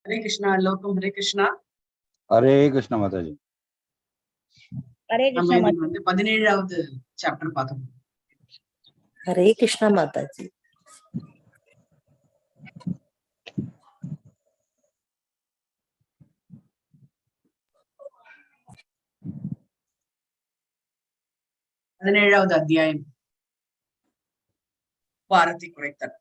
Hare Krishna, Lokum, Hare Krishna. Hare Krishna Mataji. Hare Krishna Mataji. 17வது chapter பார்க்கணும். Hare Krishna Mataji. பதினேழாவது அத்தியாயம் பாரதி குறைத்தல்.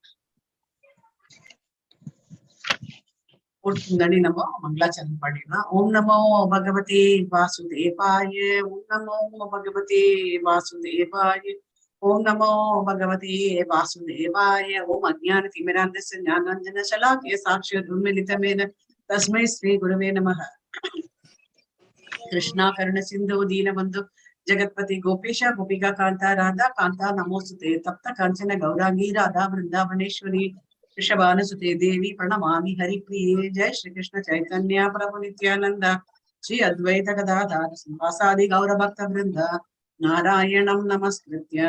முன்னாடி நம்ம மங்களாச்சரணம் பாடிடலாம். ஓம் நமோ பகவதே வாசுதேவாய, ஓம் நமோ பகவதே வாசுதேவாய, ஓம் நமோ பகவதே வாசுதேவாய. ஓம் அஜ்ஞான திமிராந்தஸ்ய ஞானாஞ்சன சலாக்கய சாக்ஷாத் உன்மிலிதமேன தஸ்மை ஸ்ரீ குருவே நமः. கிருஷ்ணா கருண சிந்தோ தீனபந்து जगत्पति गोपेश गोपिका कांता राधा कांता नमोस्तुते तप्त कांचन गौरांगी राधा वृंदावनेश्वरी वृषभानुसुते देवी प्रणमामि हरिप्रिये. जय श्री कृष्ण चैतन्य प्रभु नित्यानंद श्री अद्वैत गदाधर श्रीवासादि गौरभक्त वृंद. नारायणं नमस्कृत्य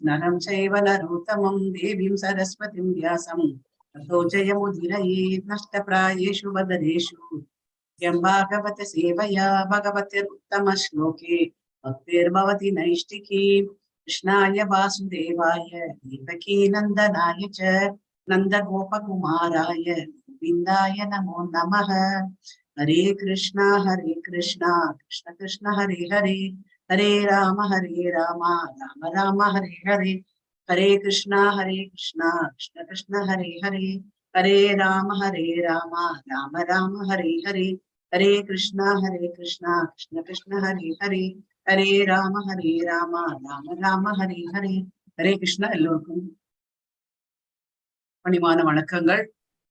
नरं चैव नरोत्तमं देवीं सरस्वतीं व्यासं ततो जयमुदीरयेत् नष्टप्रायेषु वदनेषु यं भागवत सेवया भगवतिरुत्तम श्लोके भक्तिर्भवति नैष्टिकी. कृष्णाय वासुदेवाय देवकी नंदनाय च नंदगोपकुमाराय गोविन्दाय नमो नमः. हरे कृष्णा कृष्ण कृष्ण हरे हरे, हरे राम राम राम हरे हरे. हरे कृष्णा कृष्ण कृष्ण हरे हरे, हरे राम राम राम हरे हरे. हरे कृष्णा कृष्ण कृष्ण हरे हरे, हरे राम राम राम हरे हरे. हरे कृष्णा. எல்லோருக்கும் பணிவான வணக்கங்கள்.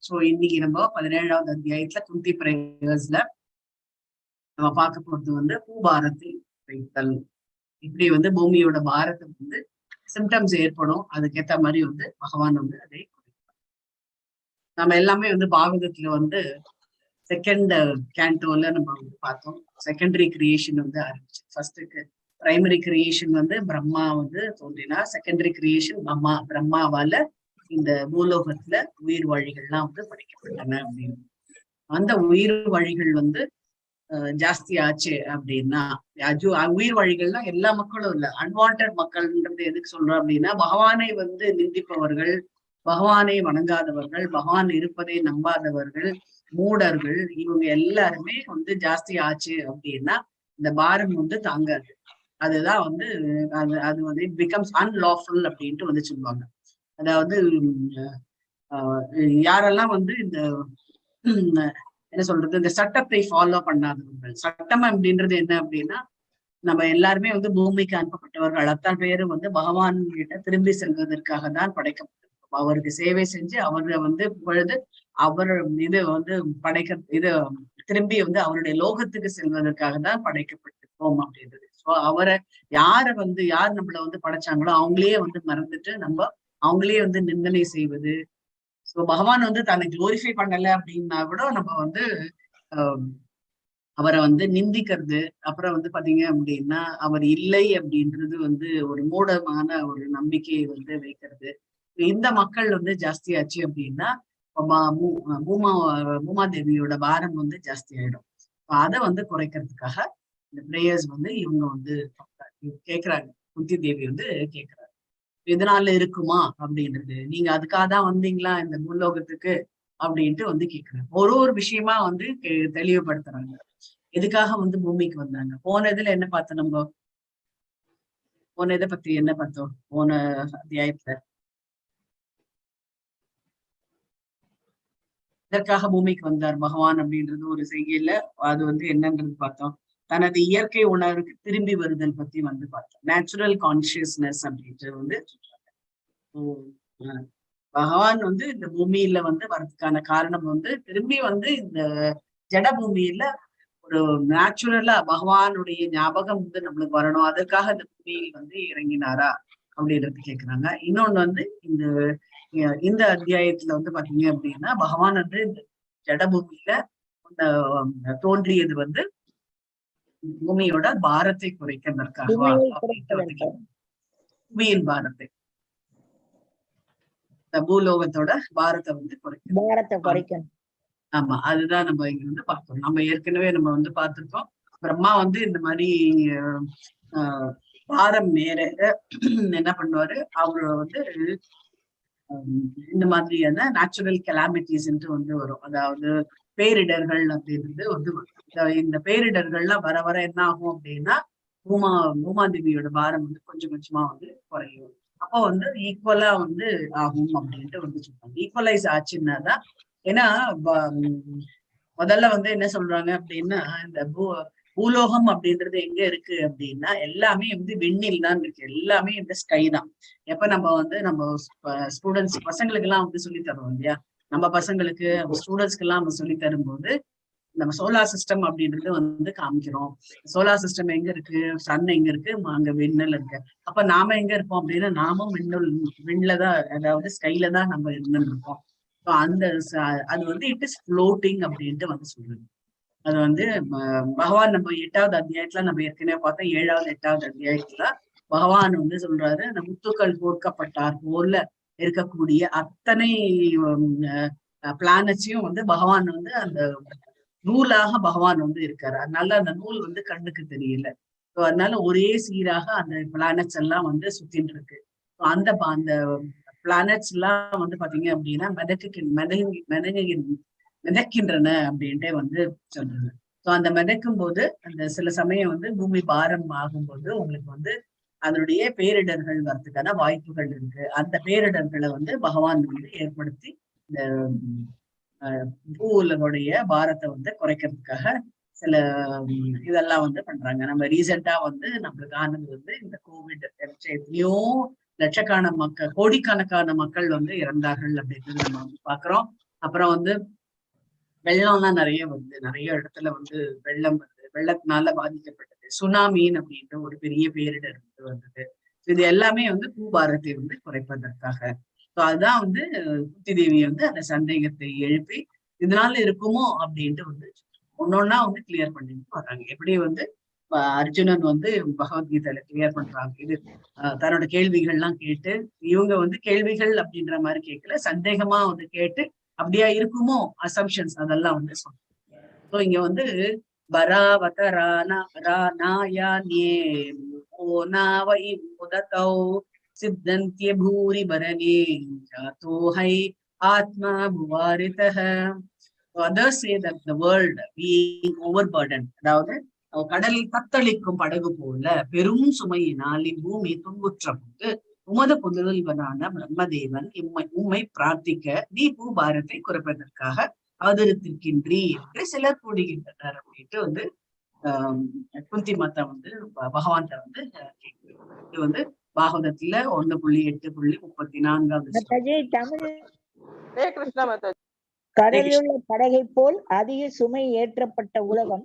சோ இன்னைக்கு நம்ம 17வது அத்தியாயத்துல குந்தி பிரேயர்ஸ்ல நம்ம பார்க்க போறது பூபாரத்தை குறைத்தல். இப்படி பூமியோட பாரத்தை சிம்டம்ஸ் ஏற்படும், அதுக்கேத்த மாதிரி பகவான் அதை குறைப்பார். நம்ம எல்லாமே பாகவதத்துல செகண்ட் கேண்டோல நம்ம பார்த்தோம். செகண்டரி கிரியேஷன் ஆரம்பிச்சு. ஃபர்ஸ்டுக்கு பிரைமரி கிரியேஷன் பிரம்மா தோன்றினார். செகண்டரி கிரியேஷன் பிரம்மாவால இந்த பூலோகத்துல உயிர் வழிகள்லாம் படைக்கப்பட்டன அப்படின்னு. அந்த உயிர் வழிகள் ஜாஸ்தி ஆச்சு அப்படின்னா, உயிர் வழிகள்னா எல்லா மக்களும் இல்ல, அன்வான்ட் மக்கள்ன்றது எதுக்கு சொல்றோம் அப்படின்னா, பகவானை நிந்திப்பவர்கள், பகவானை வணங்காதவர்கள், பகவான் இருப்பதை நம்பாதவர்கள், மூடர்கள், இவங்க எல்லாருமே ஜாஸ்தி ஆச்சு அப்படின்னா இந்த பாரம் தாங்காது. அதுதான் அது இட் பிகம்ஸ் அன்லாஃபுல் அப்படின்ட்டு சொல்லுவாங்க. அதாவது யாரெல்லாம் இந்த என்ன சொல்றது, இந்த சட்டத்தை ஃபாலோ பண்ணாதவர்கள். சட்டம் அப்படின்றது என்ன அப்படின்னா, நம்ம எல்லாருமே பூமிக்கு அனுப்பப்பட்டவர்கள். அத்தனை பேரும் பகவான் கிட்ட திரும்பி செல்வதற்காக தான் படைக்கப்பட்டிருக்கோம். அவருக்கு சேவை செஞ்சு அவரை பொழுது அவர் இது இது திரும்பி அவருடைய லோகத்துக்கு செல்வதற்காக தான் படைக்கப்பட்டிருக்கோம் அப்படின்றது. ஸோ அவரை யார் நம்மள படைச்சாங்களோ அவங்களே மறந்துட்டு நம்ம அவங்களே நிந்தனை செய்வது. ஸோ பகவான் தன்னை குளோரிஃபை பண்ணல அப்படின்னா கூட நம்ம அவரை நிந்திக்கிறது. அப்புறம் பாத்தீங்க அப்படின்னா அவர் இல்லை அப்படின்றது ஒரு மூடமான ஒரு நம்பிக்கையை வைக்கிறது. இந்த மக்கள் ஜாஸ்தியாச்சு அப்படின்னா பூமாதேவியோட பாரம் ஜாஸ்தி ஆயிடும். அதை குறைக்கிறதுக்காக இந்த பிரேயர்ஸ் இவங்க கேக்குறாங்க. குந்தி தேவி கேக்குறாங்க, இதனால இருக்குமா அப்படின்றது, நீங்க அதுக்காக தான் வந்தீங்களா இந்த பூலோகத்துக்கு அப்படின்ட்டு கேக்குறாங்க. ஒரு விஷயமா தெளிவுபடுத்துறாங்க எதுக்காக பூமிக்கு வந்தாங்க. போன இதுல என்ன பார்த்தோம் நம்ம, போன இதை பத்தி என்ன பார்த்தோம் போன அத்தியாயத்துல, இதற்காக பூமிக்கு வந்தார் பகவான் அப்படின்றது ஒரு செய்கையில அது என்னன்றது பார்த்தோம். தனது இயற்கை உணர்வுக்கு திரும்பி வருதல் பத்தி பார்த்தோம். நேச்சுரல் கான்சியஸ்னஸ் அப்படின்ட்டு பகவான் இந்த பூமியில வர்றதுக்கான காரணம் திரும்பி இந்த ஜட பூமியில ஒரு நேச்சுரலா பகவானுடைய ஞாபகம் நம்மளுக்கு வரணும். அதற்காக இந்த பூமியில் இறங்கினாரா அப்படின்றது கேக்குறாங்க. இன்னொன்னு இந்த அத்தியாயத்துல பாத்தீங்க அப்படின்னா பகவான் இந்த ஜடபூமியில தோன்றியது பூமியோட பாரத்தை குறைக்கிறதற்காக, பூமியின் பாரத்தை, இந்த பூலோகத்தோட பாரத்தை குறைக்கணும். ஆமா, அதுதான் நம்ம இங்க வந்து பார்த்தோம். நம்ம ஏற்கனவே நம்ம வந்து பார்த்திருக்கோம். பிரம்மா வந்து இந்த மாதிரி ஆஹ் பாரம் நேர என்ன பண்ணுவாரு, அவரு வந்து இந்த மாதிரியான நேச்சுரல் கெலாமிட்டிஸ்ன்ட்டு வந்து வரும். அதாவது பேரிடர்கள் அப்படின்றது வந்து வரும். இந்த பேரிடர்கள்லாம் வர வர என்ன ஆகும் அப்படின்னா பூமாதேவியோட பாரம் வந்து கொஞ்சம் கொஞ்சமா வந்து குறையும். அப்போ வந்து ஈக்குவலா வந்து ஆகும் அப்படின்ட்டு வந்து சொல்றாங்க. ஈக்குவலைஸ் ஆச்சுன்னா தான். ஏன்னா முதல்ல வந்து என்ன சொல்றாங்க அப்படின்னா, இந்த பூலோகம் அப்படின்றது எங்க இருக்கு அப்படின்னா எல்லாமே வந்து விண்ணில் தான் இருக்கு. எல்லாமே இந்த ஸ்கை தான். எப்ப நம்ம வந்து நம்ம ஸ்டூடெண்ட்ஸ் பசங்களுக்கு எல்லாம் வந்து சொல்லி தரோம் இல்லையா, நம்ம பசங்களுக்கு ஸ்டூடெண்ட்ஸ்க்கு எல்லாம் நம்ம சொல்லி தரும்போது நம்ம சோலார் சிஸ்டம் அப்படின்றது வந்து காமிக்கிறோம். சோலார் சிஸ்டம் எங்க இருக்கு, சன் எங்க இருக்கு, அங்க விண்ணில் இருக்கு. அப்ப நாம எங்க இருப்போம் அப்படின்னா, நாமும் விண்ணுலதான், அதாவது ஸ்கைல தான் நம்ம இருந்துட்டு இருக்கோம். அந்த அது வந்து இட் இஸ் ஃப்ளோட்டிங் அப்படின்ட்டு வந்து சொல்றது. அது வந்து பகவான் நம்ம 8வது அத்தியாயத்துல நம்ம ஏற்கனவே பார்த்தோம். 7வது 8வது அத்தியாயத்துல பகவான் வந்து சொல்றாரு, அந்த முத்துக்கள் கோர்க்கப்பட்டார் போல இருக்கக்கூடிய அத்தனை பிளானட்ஸையும் வந்து பகவான் வந்து அந்த நூலாக பகவான் வந்து இருக்காரு. அதனால அந்த நூல் வந்து கண்ணுக்கு தெரியல. அதனால ஒரே சீராக அந்த பிளானட்ஸ் எல்லாம் வந்து சுத்தின்னு இருக்கு. அந்த அந்த பிளானட்ஸ் எல்லாம் வந்து பாத்தீங்க அப்படின்னா மிதக்கின்றன அப்படின்ட்டே வந்து சொல்றாங்க. ஸோ அந்த மிதக்கும் போது அந்த சில சமயம் வந்து பூமி பாரம் ஆகும்போது உங்களுக்கு வந்து அதனுடைய பேரிடர்கள் வர்றதுக்கான வாய்ப்புகள் இருக்கு. அந்த பேரிடர்களை வந்து பகவான் வந்து ஏற்படுத்தி இந்த பூவுலகுடைய பாரத்தை வந்து குறைக்கிறதுக்காக சில இதெல்லாம் வந்து பண்றாங்க. நம்ம ரீசெண்டா வந்து நம்மளுக்கு ஆனது வந்து இந்த கோவிட் எத்தனையோ லட்சக்கணக்கான மக்கள், கோடிக்கணக்கான மக்கள் வந்து இறந்தார்கள் அப்படின்றது நம்ம வந்து பாக்குறோம். அப்புறம் வந்து வெள்ளம்லாம் நிறைய வருது. நிறைய இடத்துல வந்து வெள்ளம் வருது. வெள்ளத்தினால பாதிக்கப்பட்டது. சுனாமின்னு அப்படின்ற ஒரு பெரிய பேரிடர் வந்து வந்தது. இது எல்லாமே வந்து பூபாரத்தை வந்து குறைப்பதற்காக. அதுதான் வந்து குந்தி தேவி வந்து அந்த சந்தேகத்தை எழுப்பி இதனால இருக்குமோ அப்படின்ட்டு வந்து ஒன்னொன்னா வந்து கிளியர் பண்ணிட்டு வர்றாங்க. எப்படி வந்து அர்ஜுனன் வந்து பகவத்கீதையில கிளியர் பண்றாங்க. இது தன்னோட கேள்விகள்லாம் கேட்டு, இவங்க வந்து கேள்விகள் அப்படின்ற மாதிரி கேட்கல, சந்தேகமா வந்து கேட்டு அப்படியா இருக்குமோ அசம்ஷன்ஸ் அதெல்லாம் வந்து சொல்றோம். இங்க வந்து சித்தந்திய பூரி பரணே ஜாதோஹை ஆத்மா புவாரிதஹ. Others say that the world being overburdened, அதாவது கடலில் தத்தளிக்கும் படகு போல பெரும் சுமையினால் இப்பூமி துன்புற்ற போது உமது புதல்வனான பிரம்மதேவன் உம்மை பிரார்த்திக்க நீ பூபாரத்தை குறைப்பதற்காக அவதரித்திருக்கின்றீ என்று சிலர் கூடுகின்றனர் அப்படின்ட்டு வந்து குந்தி மாதா வந்து பகவான் வந்து இது வந்து பாகவதத்துல 1.8.34. கடலில் உள்ள படகை போல் அதிக சுமை ஏற்றப்பட்ட உலகம்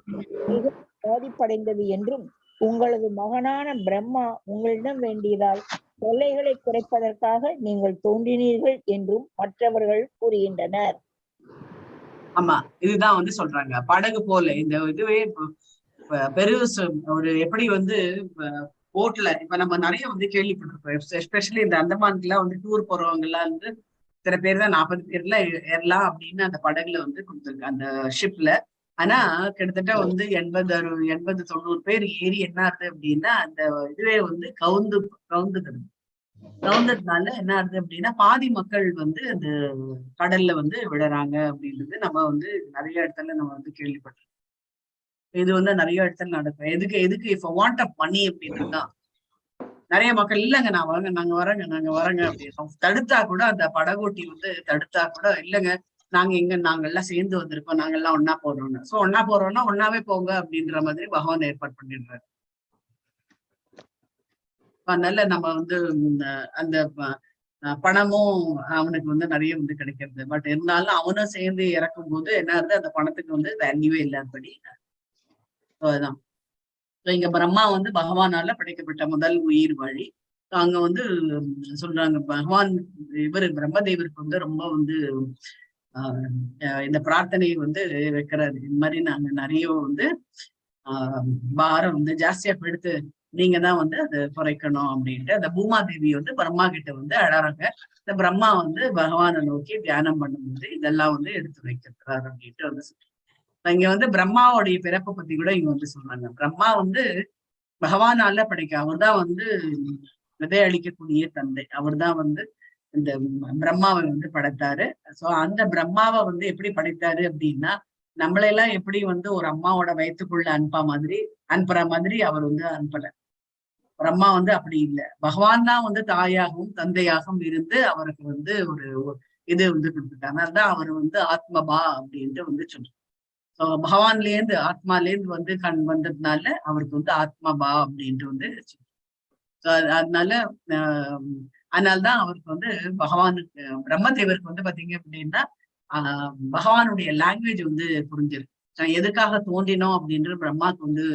மிக பாதிப்படைந்தது என்றும் உங்களது மகனான பிரம்மா உங்களிடம் வேண்டியதால் தொல்லைகளை குறைப்பதற்காக நீங்கள் தோன்றினீர்கள் என்றும் மற்றவர்கள் கூறுகின்றனர். ஆமா, இதுதான் வந்து சொல்றாங்க. படகு போல இந்த இதுவே ஒரு எப்படி வந்து போட்ல இப்ப நம்ம நிறைய வந்து கேள்விப்பட்டிருக்கோம். எஸ்பெஷலி இந்த அந்தமான்ல வந்து டூர் போறவங்க எல்லாம் வந்து சில பேர் தான் 40 பேர்ல ஏறலாம் அப்படின்னு அந்த படகுல வந்து கொடுத்துருக்கு அந்த ஷிப்ல. ஆனா கிட்டத்தட்ட வந்து 80-90 பேர் ஏறி என்ன ஆகுது அப்படின்னா அந்த இதுவே வந்து கவுந்ததுனால என்ன ஆகுது அப்படின்னா பாதி மக்கள் வந்து அந்த கடல்ல வந்து விழுறாங்க அப்படின்றது நம்ம வந்து நிறைய இடத்துல நம்ம வந்து கேள்விப்பட்டிருக்கோம். இது வந்து நிறைய இடத்துல நடக்கும். எதுக்கு இப்ப வாண்ட் ஆஃப் மணி அப்படின்றதுதான். நிறைய மக்கள் இல்லைங்க நாங்க வரேங்க அப்படின்னு தடுத்தா கூட அந்த படகோட்டி வந்து தடுத்தா கூட இல்லைங்க நாங்க எல்லாம் சேர்ந்து வந்திருக்கோம், நாங்க எல்லாம் ஒன்னா போறோம்னு. சோ ஒன்னா போறோம்னா ஒன்னாவே போங்க அப்படின்ற மாதிரி பகவான் ஏற்பாடு பண்ணிடுறாரு. அதனால நம்ம வந்து அந்த பணமும் அவனுக்கு வந்து நிறைய வந்து கிடைக்கிறது. பட் இருந்தாலும் அவனும் சேர்ந்து இறக்கும் போது என்ன ஆகுது, அந்த பணத்துக்கு வந்து வேல்யூவே இல்லாதபடி. அதுதான் இங்க பிரம்மா வந்து பகவானால படைக்கப்பட்ட முதல் உயிர் வழி. அங்க வந்து சொல்றாங்க பகவான் பிரம்மதேவருக்கு வந்து ரொம்ப வந்து இந்த பிரார்த்தனையை வந்து வைக்கிறாரு. இந்த மாதிரி நாங்க நிறைய வந்து பாரம் வந்து ஜாஸ்தியா எடுத்து நீங்க தான் வந்து அதை குறைக்கணும் அப்படின்ட்டு அந்த பூமாதேவி வந்து பிரம்மா கிட்ட வந்து அழறாங்க. இந்த பிரம்மா வந்து பகவானை நோக்கி தியானம் பண்ணும்போது இதெல்லாம் வந்து எடுத்து வைக்கிறார் அப்படின்ட்டு வந்து இங்க வந்து பிரம்மாவுடைய பிறப்பை பத்தி கூட இங்க வந்து சொல்றாங்க. பிரம்மா வந்து பகவானால படைக்க, அவர் தான் வந்து விதை அளிக்கக்கூடிய தந்தை. அவர் தான் வந்து இந்த பிரம்மாவை வந்து படைத்தாரு. சோ அந்த பிரம்மாவை வந்து எப்படி படைத்தாரு அப்படின்னா, நம்மளெல்லாம் எப்படி வந்து ஒரு அம்மாவோட வயிற்றுக்குள்ள அனுப்புற மாதிரி அவர் வந்து அனுப்பல. பிரம்மா வந்து அப்படி இல்லை. பகவான் தான் வந்து தாயாகவும் தந்தையாகவும் இருந்து அவருக்கு வந்து ஒரு இது வந்து கொடுத்துட்டாங்க. அதனால்தான் அவர் வந்து ஆத்மபா அப்படின்ட்டு வந்து சொல்றாரு. பகவான்லேருந்து ஆத்மாலேருந்து வந்து வந்ததுனால அவருக்கு வந்து ஆத்மபா அப்படின்ட்டு வந்து அதனால அதனால்தான் அவருக்கு வந்து பகவானுக்கு பிரம்மதேவருக்கு வந்து பாத்தீங்க அப்படின்னா பகவானுடைய லாங்குவேஜ் வந்து புரிஞ்சிருக்கு. எதுக்காக தோன்றினோம் அப்படின்றது பிரம்மாவுக்கு வந்து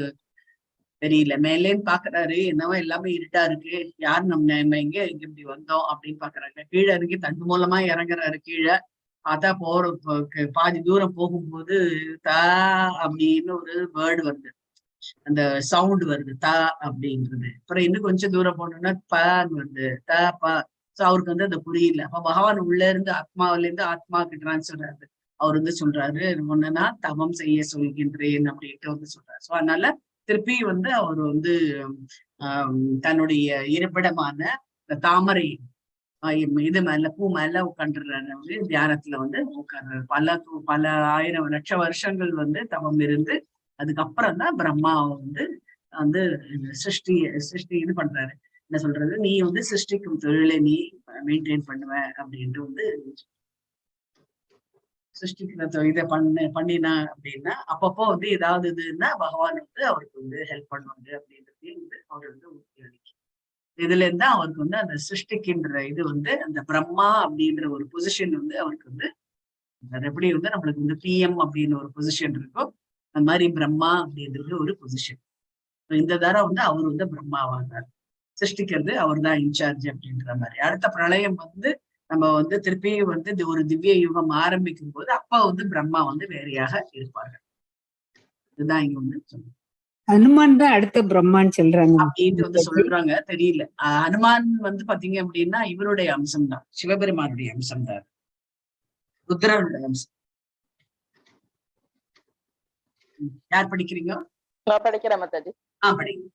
தெரியல. மேலேன்னு பாக்குறாரு, என்னவோ எல்லாமே இருட்டா இருக்கு, யார் நம்ம எங்க இப்படி வந்தோம் அப்படின்னு பாக்குறாங்க. கீழே இறங்கி தண்டு மூலமா இறங்குறாரு. கீழே பார்த்தா பாதி தூரம் போகும்போது தா அப்படின்னு ஒரு வேர்டு வருது, அந்த சவுண்ட் வருது தா அப்படின்றது. அப்புறம் இன்னும் கொஞ்சம் தூரம் போனோம்னா பான்னு வருது த பா. சோ அவருக்கு வந்து அது புரியல. அப்ப பகவான் உள்ள இருந்து ஆத்மாவில இருந்து ஆத்மாவுக்கு டிரான்ஸ்ஃபர் ஆகுது. அவர் வந்து சொல்றாரு, ஒண்ணுன்னா தவம் செய்ய சொல்கின்றேன் அப்படின்ட்டு வந்து சொல்றாரு. சோ அதனால திருப்பி வந்து அவர் வந்து தன்னுடைய இருப்பிடமான இந்த தாமரை இது மேல பூ மேல உட்காந்துடுறாரு. தியானத்துல வந்து உட்கார்றாரு. பல ஆயிரம் லட்ச வருஷங்கள் வந்து தவம் இருந்து அதுக்கப்புறம் தான் பிரம்மாவை வந்து வந்து சிருஷ்டி இது பண்றாரு. என்ன சொல்றது, நீ வந்து சிருஷ்டிக்கும் தொழிலை நீ மெயின்டைன் பண்ணுவ அப்படின்ட்டு வந்து சிருஷ்டிக்கிற இதை பண்ணினா அப்படின்னா அப்பப்போ வந்து ஏதாவது இதுன்னா பகவான் வந்து அவருக்கு வந்து ஹெல்ப் பண்ணுவாங்க அப்படின்றதையும் வந்து அவர் வந்து உறுதி அளிக்கும். இதுல இருந்தா அவருக்கு வந்து அந்த சிருஷ்டிக்கின்ற இது வந்து அந்த பிரம்மா அப்படின்ற ஒரு பொசிஷன் வந்து அவருக்கு வந்து எப்படி வந்து நம்மளுக்கு வந்து பிஎம் அப்படின்னு ஒரு பொசிஷன் இருக்கும், அந்த மாதிரி பிரம்மா அப்படின்றது ஒரு பொசிஷன். இந்த தடவை வந்து அவர் வந்து பிரம்மாவானார். சிருஷ்டிக்கிறது அவர் தான் இன்சார்ஜ் அப்படின்ற மாதிரி. அடுத்த பிரளயம் வந்து நம்ம வந்து திருப்பி வந்து ஒரு திவ்ய யுகம் ஆரம்பிக்கும் போது அப்ப வந்து பிரம்மா வந்து வேறையாக இருப்பார்கள். இதுதான் இங்க வந்து சொல்லுங்க. ஹனுமான் தான் அடுத்த பிரம்மான்னு சொல்றாங்க அப்படின்ட்டு வந்து சொல்றாங்க, தெரியல. ஹனுமான் வந்து பாத்தீங்க அப்படின்னா இவருடைய அம்சம் தான், சிவபெருமானுடைய அம்சம் தான், ருத்ரனுடைய அம்சம். யார் படிக்கிறீங்க? நான் படிக்கிறேன் மத்தாஜி. படிங்க.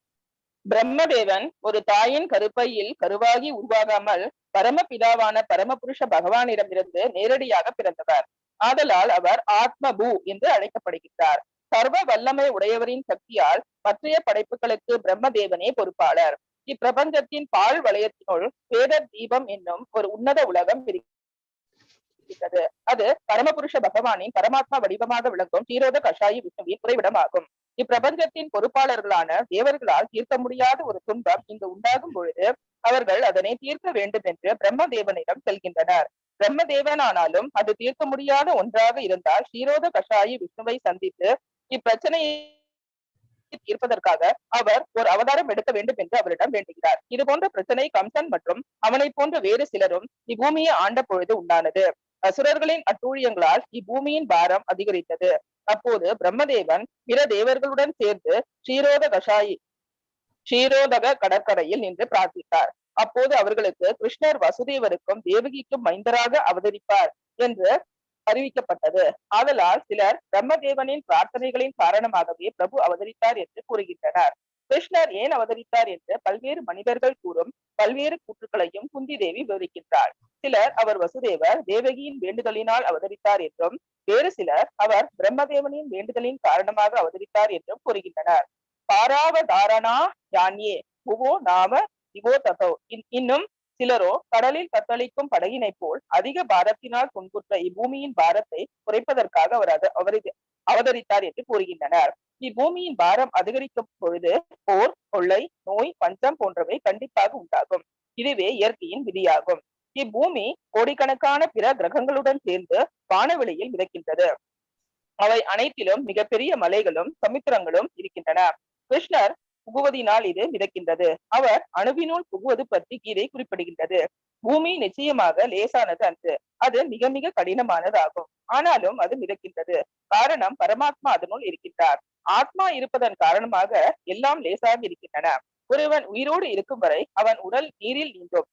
பிரம்மதேவன் ஒரு தாயின் கருப்பையில் கருவாகி உருவாகாமல் பரமபிதாவான பரமபுருஷ பகவானிடமிருந்து நேரடியாக பிறந்தவர். ஆதலால் அவர் ஆத்மபூ என்று அழைக்கப்படுகிறார். சர்வ வல்லமை உடையவரின் சக்தியால் மற்றைய படைப்புகளுக்கு பிரம்மதேவனே பொறுப்பாளர். இப்பிரபஞ்சத்தின் பால் வளையத்தினுள் வேத தீபம் என்னும் ஒரு உன்னத உலகம் இருக்கிறது. அது பரமபுருஷ பகவானின் பரமாத்மா வடிவமாக விளங்கும் க்ஷீரோத கஷாயி விஷ்ணுவின் குறைவிடமாகும். இப்பிரபஞ்சத்தின் பொறுப்பாளர்களான தேவர்களால் தீர்க்க முடியாத ஒரு துன்பம் இங்கு உண்டாகும் பொழுது அவர்கள் அதனை தீர்க்க வேண்டும் என்று பிரம்மதேவனிடம் செல்கின்றனர். பிரம்மதேவனானாலும் அது தீர்க்க முடியாத ஒன்றாக இருந்தால் க்ஷீரோத கஷாயி விஷ்ணுவை சந்தித்து இப்பிரச்சனையை தீர்ப்பதற்காக அவர் ஒரு அவதாரம் எடுக்க வேண்டும் என்று அவரிடம் வேண்டுகிறார். இது போன்ற பிரச்சனை கம்சன் மற்றும் அவனை போன்ற வேறு சிலரும் இப்பூமியை ஆண்ட பொழுது உண்டானது. அசுரர்களின் அட்டூழியங்களால் இப்பூமியின் பாரம் அதிகரித்தது. அப்போது பிரம்மதேவன் பிற தேவர்களுடன் சேர்ந்து க்ஷீரோதக கடற்கரையில் நின்று பிரார்த்தித்தார். அப்போது அவர்களுக்கு கிருஷ்ணர் வசுதேவருக்கும் தேவகிக்கும் மைந்தராக அவதரிப்பார் என்று அறிவிக்கப்பட்டது. ஆதலால் சிலர் பிரம்மதேவனின் பிரார்த்தனைகளின் காரணமாகவே பிரபு அவதரித்தார் என்று கூறுகின்றனர். கிருஷ்ணர் ஏன் அவதரித்தார் என்று பல்வேறு மனிதர்கள் கூறும் பல்வேறு கூற்றுக்களையும் குந்தி தேவி விவரிக்கின்றார். சிலர் அவர் வசுதேவர் தேவகியின் வேண்டுதலினால் அவதரித்தார் என்றும், வேறு சிலர் அவர் பிரம்மதேவனின் வேண்டுதலின் காரணமாக அவதரித்தார் என்றும் கூறுகின்றனர். பாராவதாரணா யான்யே புவோ நாம திவோ ததோ. இன்னும் சிலரோ கடலில் தத்தளிக்கும் படகினை போல் அதிக பாரத்தினால் துன்புற்ற இப்பூமியின் பாரத்தை குறைப்பதற்காக அவர் அவதரித்தார் என்று கூறுகின்றனர். இப்பூமியின் பாரம் அதிகரிக்கும் பொழுது போர், கொள்ளை, நோய், பஞ்சம் போன்றவை கண்டிப்பாக உண்டாகும். இதுவே இயற்கையின் விதியாகும். இப்பூமி கோடிக்கணக்கான பிற கிரகங்களுடன் சேர்ந்து வானவெளியில் மிதக்கின்றது. அவை அனைத்திலும் மிகப்பெரிய மலைகளும் சமுத்திரங்களும் இருக்கின்றன. கிருஷ்ணர் புகுவதினால் இது மிதக்கின்றது. அவர் அணுவினுள் புகுவது பற்றி கீதை குறிப்பிடுகின்றது. பூமி நிச்சயமாக லேசானது அன்று, அது மிக மிக கடினமானதாகும். ஆனாலும் அது மிதக்கின்றது. காரணம் பரமாத்மா அதனுள் இருக்கின்றார். ஆத்மா இருப்பதன் காரணமாக எல்லாம் லேசாக இருக்கின்றன. ஒருவன் உயிரோடு இருக்கும் வரை அவன் உடல் நீரில் நீந்தும்.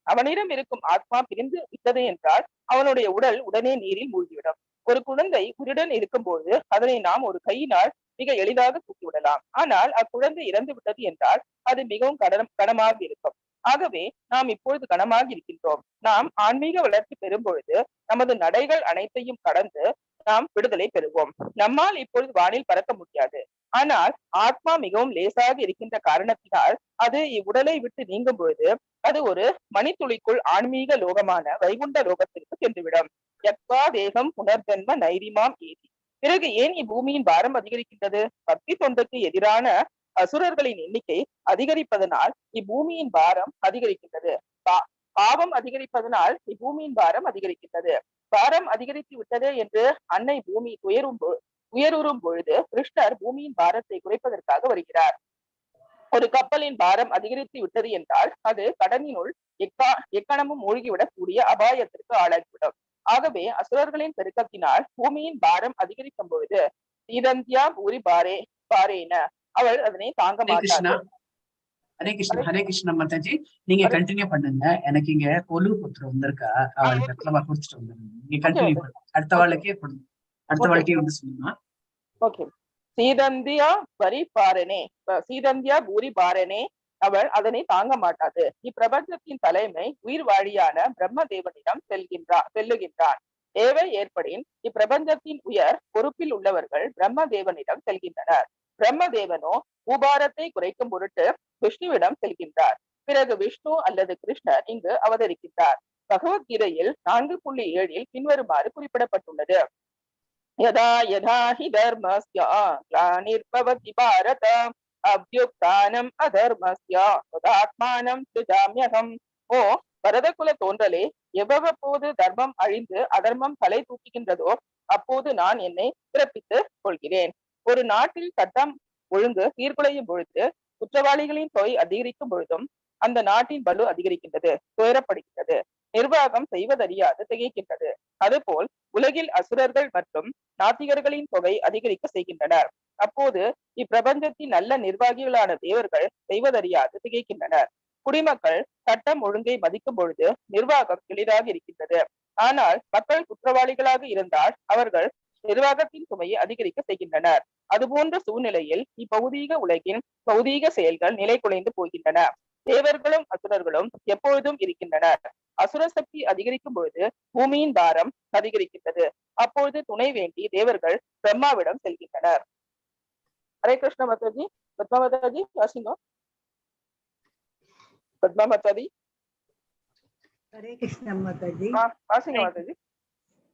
அவனிடம் இருக்கும் ஆத்மா பிரிந்து விட்டது என்றால் அவனுடைய உடல் உடனே நீரில் மூழ்கிவிடும். ஒரு குழந்தை உயிருடன் இருக்கும் போது அதனை நாம் ஒரு கையினால் மிக எளிதாக தூக்கிவிடலாம். ஆனால் அக்குழந்தை இறந்து விட்டது என்றால் அது மிகவும் கனமாக இருக்கும். ஆகவே நாம் இப்பொழுது கனமாக இருக்கின்றோம். நாம் ஆன்மீக வளர்ச்சி பெறும் பொழுது நமது நடைகள் அனைத்தையும் கடந்து நாம் விடுதலை பெறுவோம். நம்மால் இப்பொழுது வானில் பறக்க முடியாது. ஆனால் ஆத்மா மிகவும் லேசாக இருக்கின்ற காரணத்தினால் அது இவ்வுடலை விட்டு நீங்கும் பொழுது அது ஒரு மணித்துளிக்குள் ஆன்மீக லோகமான வைகுண்ட லோகத்திற்கு சென்றுவிடும். யக்வா தேகம் புனர்ஜென்ம நைரிமாம் ஏதி. பிறகு ஏன் இப்பூமியின் பாரம் அதிகரிக்கின்றது? பக்தி தொண்டுக்கு எதிரான அசுரர்களின் எண்ணிக்கை அதிகரிப்பதனால் இப்பூமியின் பாரம் அதிகரிக்கின்றது. பாவம் அதிகரிப்பதனால் இப்பூமியின் பாரம் அதிகரிக்கின்றது. பாரம் அதிகரித்து விட்டது என்று அன்னை பூமி உயருறும் பொழுது கிருஷ்ணர் பூமியின் பாரத்தை குறைப்பதற்காக வருகிறார். ஒரு கப்பலின் பாரம் அதிகரித்து விட்டது என்றால் அது கடலினுள் எக்கணமும் மூழ்கிவிடக்கூடிய அபாயத்திற்கு ஆளாகிவிடும். ஆகவே அசுரர்களின் பெருக்கத்தினால் பூமியின் பாரம் அதிகரிக்கும் பொழுது சீதந்தியா பூரி பாரேன அவள் அதனை தாங்க மாட்டாள். ஹரே கிருஷ்ணா ஹரே கிருஷ்ணா மாதாஜி, நீங்க கண்டினியூ பண்ணுங்க. எனக்கு இங்க கொலு புத்திரம் வந்திருக்கா, அவளுக்கு வெத்தலமா குடிச்சிட்டு வந்துருங்க. நீங்க கண்டினியூ பண்ணுங்க. அடுத்த வாழ்க்கே அடுத்த வாழ்க்கையே வந்து சொல்லுங்க. ஓகே. சீதந்தியா பூரி பாரனே அவள் அதனை தாங்க மாட்டாது. இப்பிரபஞ்சத்தின் தலைமை உயிர் வாழியான பிரம்ம தேவனிடம் செல்லுகின்றான். தேவை ஏற்படின் இப்பிரபஞ்சத்தின் உயர் பொறுப்பில் உள்ளவர்கள் பிரம்ம தேவனிடம் செல்கின்றனர். பிரம்ம தேவனோ உபாரத்தை குறைக்கும் பொருட்டு விஷ்ணுவிடம் செல்கின்றார். பிறகு விஷ்ணு அல்லது கிருஷ்ணர் இங்கு அவதரிக்கின்றார். பகவத்கீதையில் 4.7 பின்வருமாறு குறிப்பிடப்பட்டுள்ளது. யதா யதா ஹி தர்மஸ்ய க்ளானிர்பவதி பாரத அப்யுக்தானம் அதர்மஸ்ய ததாத்மானம் சுஜாம்யகம். ஓ பரதகுல தோன்றலே, எவ்வப்போது தர்மம் அழிந்து அதர்மம் தலை தூக்குகின்றதோ அப்போது நான் என்னை பிறப்பித்துக் கொள்கிறேன். ஒரு நாட்டில் சட்டம் ஒழுங்கு சீர்குலையும் பொழுது குற்றவாளிகளின் தொகை அதிகரிக்கும் பொழுதும் அந்த நாட்டின் பலு அதிகரிக்கின்றது, துயரப்படுகின்றது, நிர்வாகம் செய்வதறியாது திகைக்கின்றது. அதுபோல் உலகில் அசுரர்கள் மற்றும் நாத்திகர்களின் தொகை அதிகரிக்க செய்கின்றனர். அப்போது இப்பிரபஞ்சத்தின் நல்ல நிர்வாகிகளான தேவர்கள் செய்வதறியாது திகைக்கின்றனர். குடிமக்கள் சட்டம் ஒழுங்கை மதிக்கும் பொழுது நிர்வாகம் எளிதாக இருக்கின்றது. ஆனால் மக்கள் குற்றவாளிகளாக இருந்தால் அவர்கள் நிர்வாகத்தின் சுமையை அதிகரிக்க செய்கின்றனர். அதுபோன்ற சூழ்நிலையில் இப்பௌதீக உலகின் பௌதீக செயல்கள் நிலை குலைந்து போகின்றன. தேவர்களும் அசுரர்களும் எப்பொழுதும் இருக்கின்றனர். அசுர சக்தி அதிகரிக்கும் பொழுது பூமியின் பாரம் அதிகரிக்கின்றது. அப்பொழுது துணை வேண்டி தேவர்கள் பிரம்மாவிடம் செல்கின்றனர். ஹரே கிருஷ்ண மாதாஜி. பத்மா மாதாஜி வாசிங்க. பத்மா மாதாஜி. ஹரே கிருஷ்ண மாதாஜி. வாசிங்க மாதாஜி.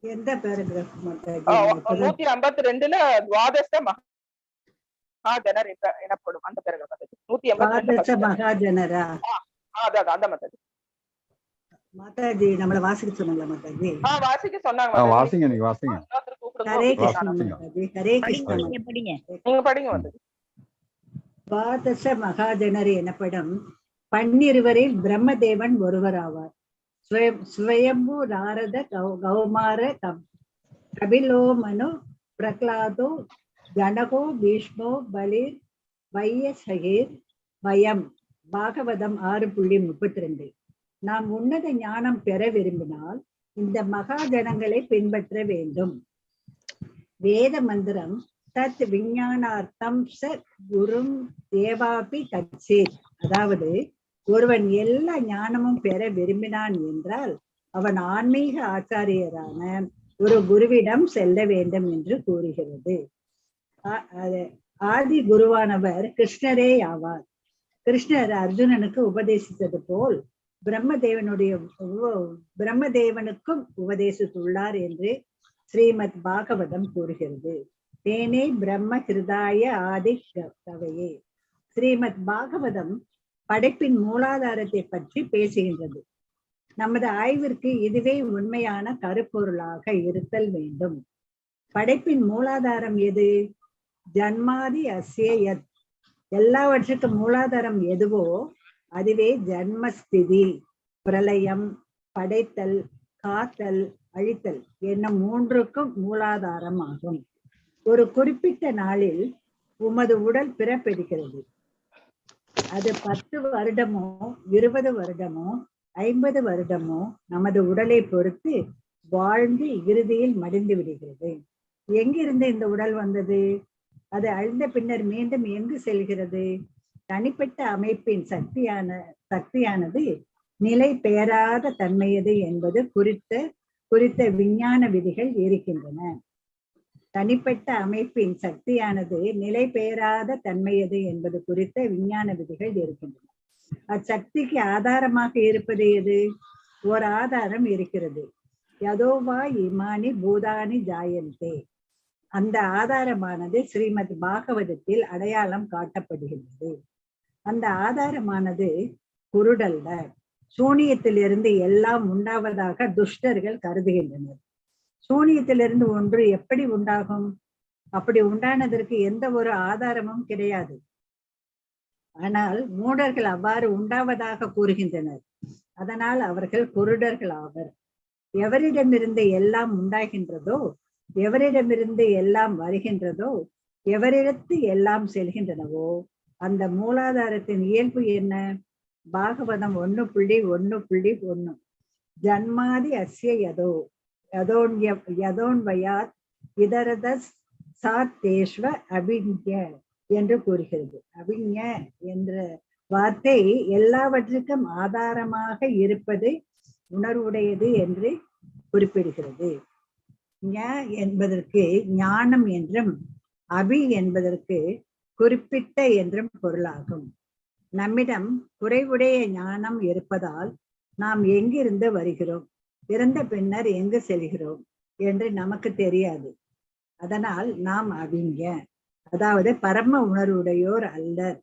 எந்த பேராகிராஃப் மாதாஜி? 152ல துவாதச மகாஜனர் எனப்படும் அந்த பேராகிராஃப் மாதாஜி. 182 மகாஜனரா? அந்த மாதாஜி. மாதாஜி நம்மள வாசிக்க சொன்னாங்களா மாதாஜி? வாசிக்க சொன்னாங்க. வாசிங்க, நீங்க வாசிங்க. ஹரே கிருஷ்ண மாதாஜி. ஹரே கிருஷ்ண. நீங்க படிங்க மாதாஜி. துவாதச மகாஜனர் எனப்படும் 12 பிரம்மதேவன் ஒருவர் ஆவார். ஸ்வயம்பு நாரத கௌமார கபிலோ மனு பிரகலாதோ ஜனகோ பீஷ்மோ பலிர் வையசகிர் வயம். பாகவதம் 6.32. நாம் உன்னத ஞானம் பெற விரும்பினால் இந்த மகாஜனங்களை பின்பற்ற வேண்டும். வேத மந்திரம் தத் விஞ்ஞானார்த்தம் ச குரும் தேவாபி தத்சேத். அதாவது ஒருவன் எல்லா ஞானமும் பெற விரும்பினான் என்றால் அவன் ஆன்மீக ஆச்சாரியரான ஒரு குருவிடம் செல்ல வேண்டும் என்று கூறுகிறது. ஆதி குருவானவர் கிருஷ்ணரே ஆவார். கிருஷ்ணர் அர்ஜுனனுக்கு உபதேசித்தது போல் பிரம்மதேவனுக்கும் உபதேசித்துள்ளார் என்று ஸ்ரீமத் பாகவதம் கூறுகிறது. தேனே பிரம்ம ஹிருதாய ஆதி கவையே. ஸ்ரீமத் பாகவதம் படைப்பின் மூலாதாரத்தை பற்றி பேசுகின்றது. நமது ஆய்விற்கு இதுவே உண்மையான கருப்பொருளாக இருத்தல் வேண்டும். படைப்பின் மூலாதாரம் எது? ஜன்மாதி அஸ்யத். எல்லாவற்றுக்கும் மூலாதாரம் எதுவோ அதுவே ஜன்மஸ்திதி, பிரளயம், படைத்தல், காத்தல், அழித்தல் என்னும் 3க்கும் மூலாதாரம் ஆகும். ஒரு குறிப்பிட்ட நாளில் உமது உடல் பிறப்பெடுக்கிறது. அது 10 வருடமோ 20 வருடமோ 50 வருடமோ நமது உடலை பொறுத்து வாழ்ந்து இறுதியில் மடிந்து விடுகிறது. எங்கிருந்து இந்த உடல் வந்தது? அது அழிந்த பின்னர் மீண்டும் எங்கு செல்கிறது? தனிப்பட்ட அமைப்பின் சக்தியானது நிலை பெயராத தன்மையது என்பது குறித்த விஞ்ஞான விதிகள் இருக்கின்றன. தனிப்பட்ட அமைப்பின் சக்தியானது நிலை பெயராத தன்மையது என்பது குறித்த விஞ்ஞான விதிகள் இருக்கின்றன. அச்சக்திக்கு ஆதாரமாக இருப்பது எது? ஒரு ஆதாரம் இருக்கிறது. யதோவா இமானி பூதானி ஜாயந்தே. அந்த ஆதாரமானது ஸ்ரீமத் பாகவதத்தில் அடையாளம் காட்டப்படுகின்றது. அந்த ஆதாரமானது குருடல்ல. சூனியத்திலிருந்து எல்லாம் உண்டாவதாக துஷ்டர்கள் கருதுகின்றனர். சூனியத்திலிருந்து ஒன்று எப்படி உண்டாகும்? அப்படி உண்டானதற்கு எந்த ஒரு ஆதாரமும் கிடையாது. ஆனால் மூடர்கள் அவ்வாறு உண்டாவதாக கூறுகின்றனர். அதனால் அவர்கள் குருடர்கள் ஆவர். எவரிடமிருந்து எல்லாம் உண்டாகின்றதோ, எவரிடமிருந்து எல்லாம் வருகின்றதோ, எவரிடத்து எல்லாம் செல்கின்றனவோ அந்த மூலாதாரத்தின் இயல்பு என்ன? பாகவதம் 1.1.1 ஜன்மாதி அஸ்ய யதோன்வயாத் இதரத சாத்தேஸ்வ அபிஞ என்று கூறுகிறது. அபிஞ என்ற வார்த்தை எல்லாவற்றுக்கும் ஆதாரமாக இருப்பது உணர்வுடையது என்று குறிப்பிடுகிறது. ஞ என்பதற்கு ஞானம் என்றும் அபி என்பதற்கு குறிப்பிட்ட என்றும் பொருளாகும். நம்மிடம் குறைவுடைய ஞானம் இருப்பதால் நாம் எங்கிருந்து வருகிறோம், இறந்த பின்னர் எங்கு செல்கிறோம் என்று நமக்கு தெரியாது. அதனால் நாம் அவிங்க, அதாவது பரம உணர்வுடையோர் அல்லர்.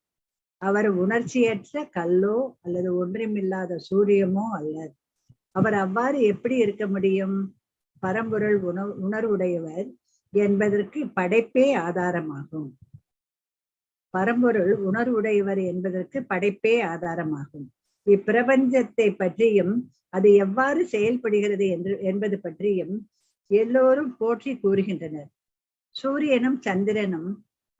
அவர் உணர்ச்சியற்ற கல்லோ அல்லது ஒன்றுமில்லாத சூரியமோ அல்லர். அவர் அவ்வாறு எப்படி இருக்க முடியும்? பரம்பொருள் உணர்வுடையவர் என்பதற்கு படைப்பே ஆதாரமாகும். பரம்பொருள் உணர்வுடையவர் என்பதற்கு படைப்பே ஆதாரமாகும். இப்பிரபஞ்சத்தை பற்றியும் அது எவ்வாறு செயல்படுகிறது என்பது பற்றியும் எல்லோரும் போற்றி கூறுகின்றனர். சூரியனும் சந்திரனும்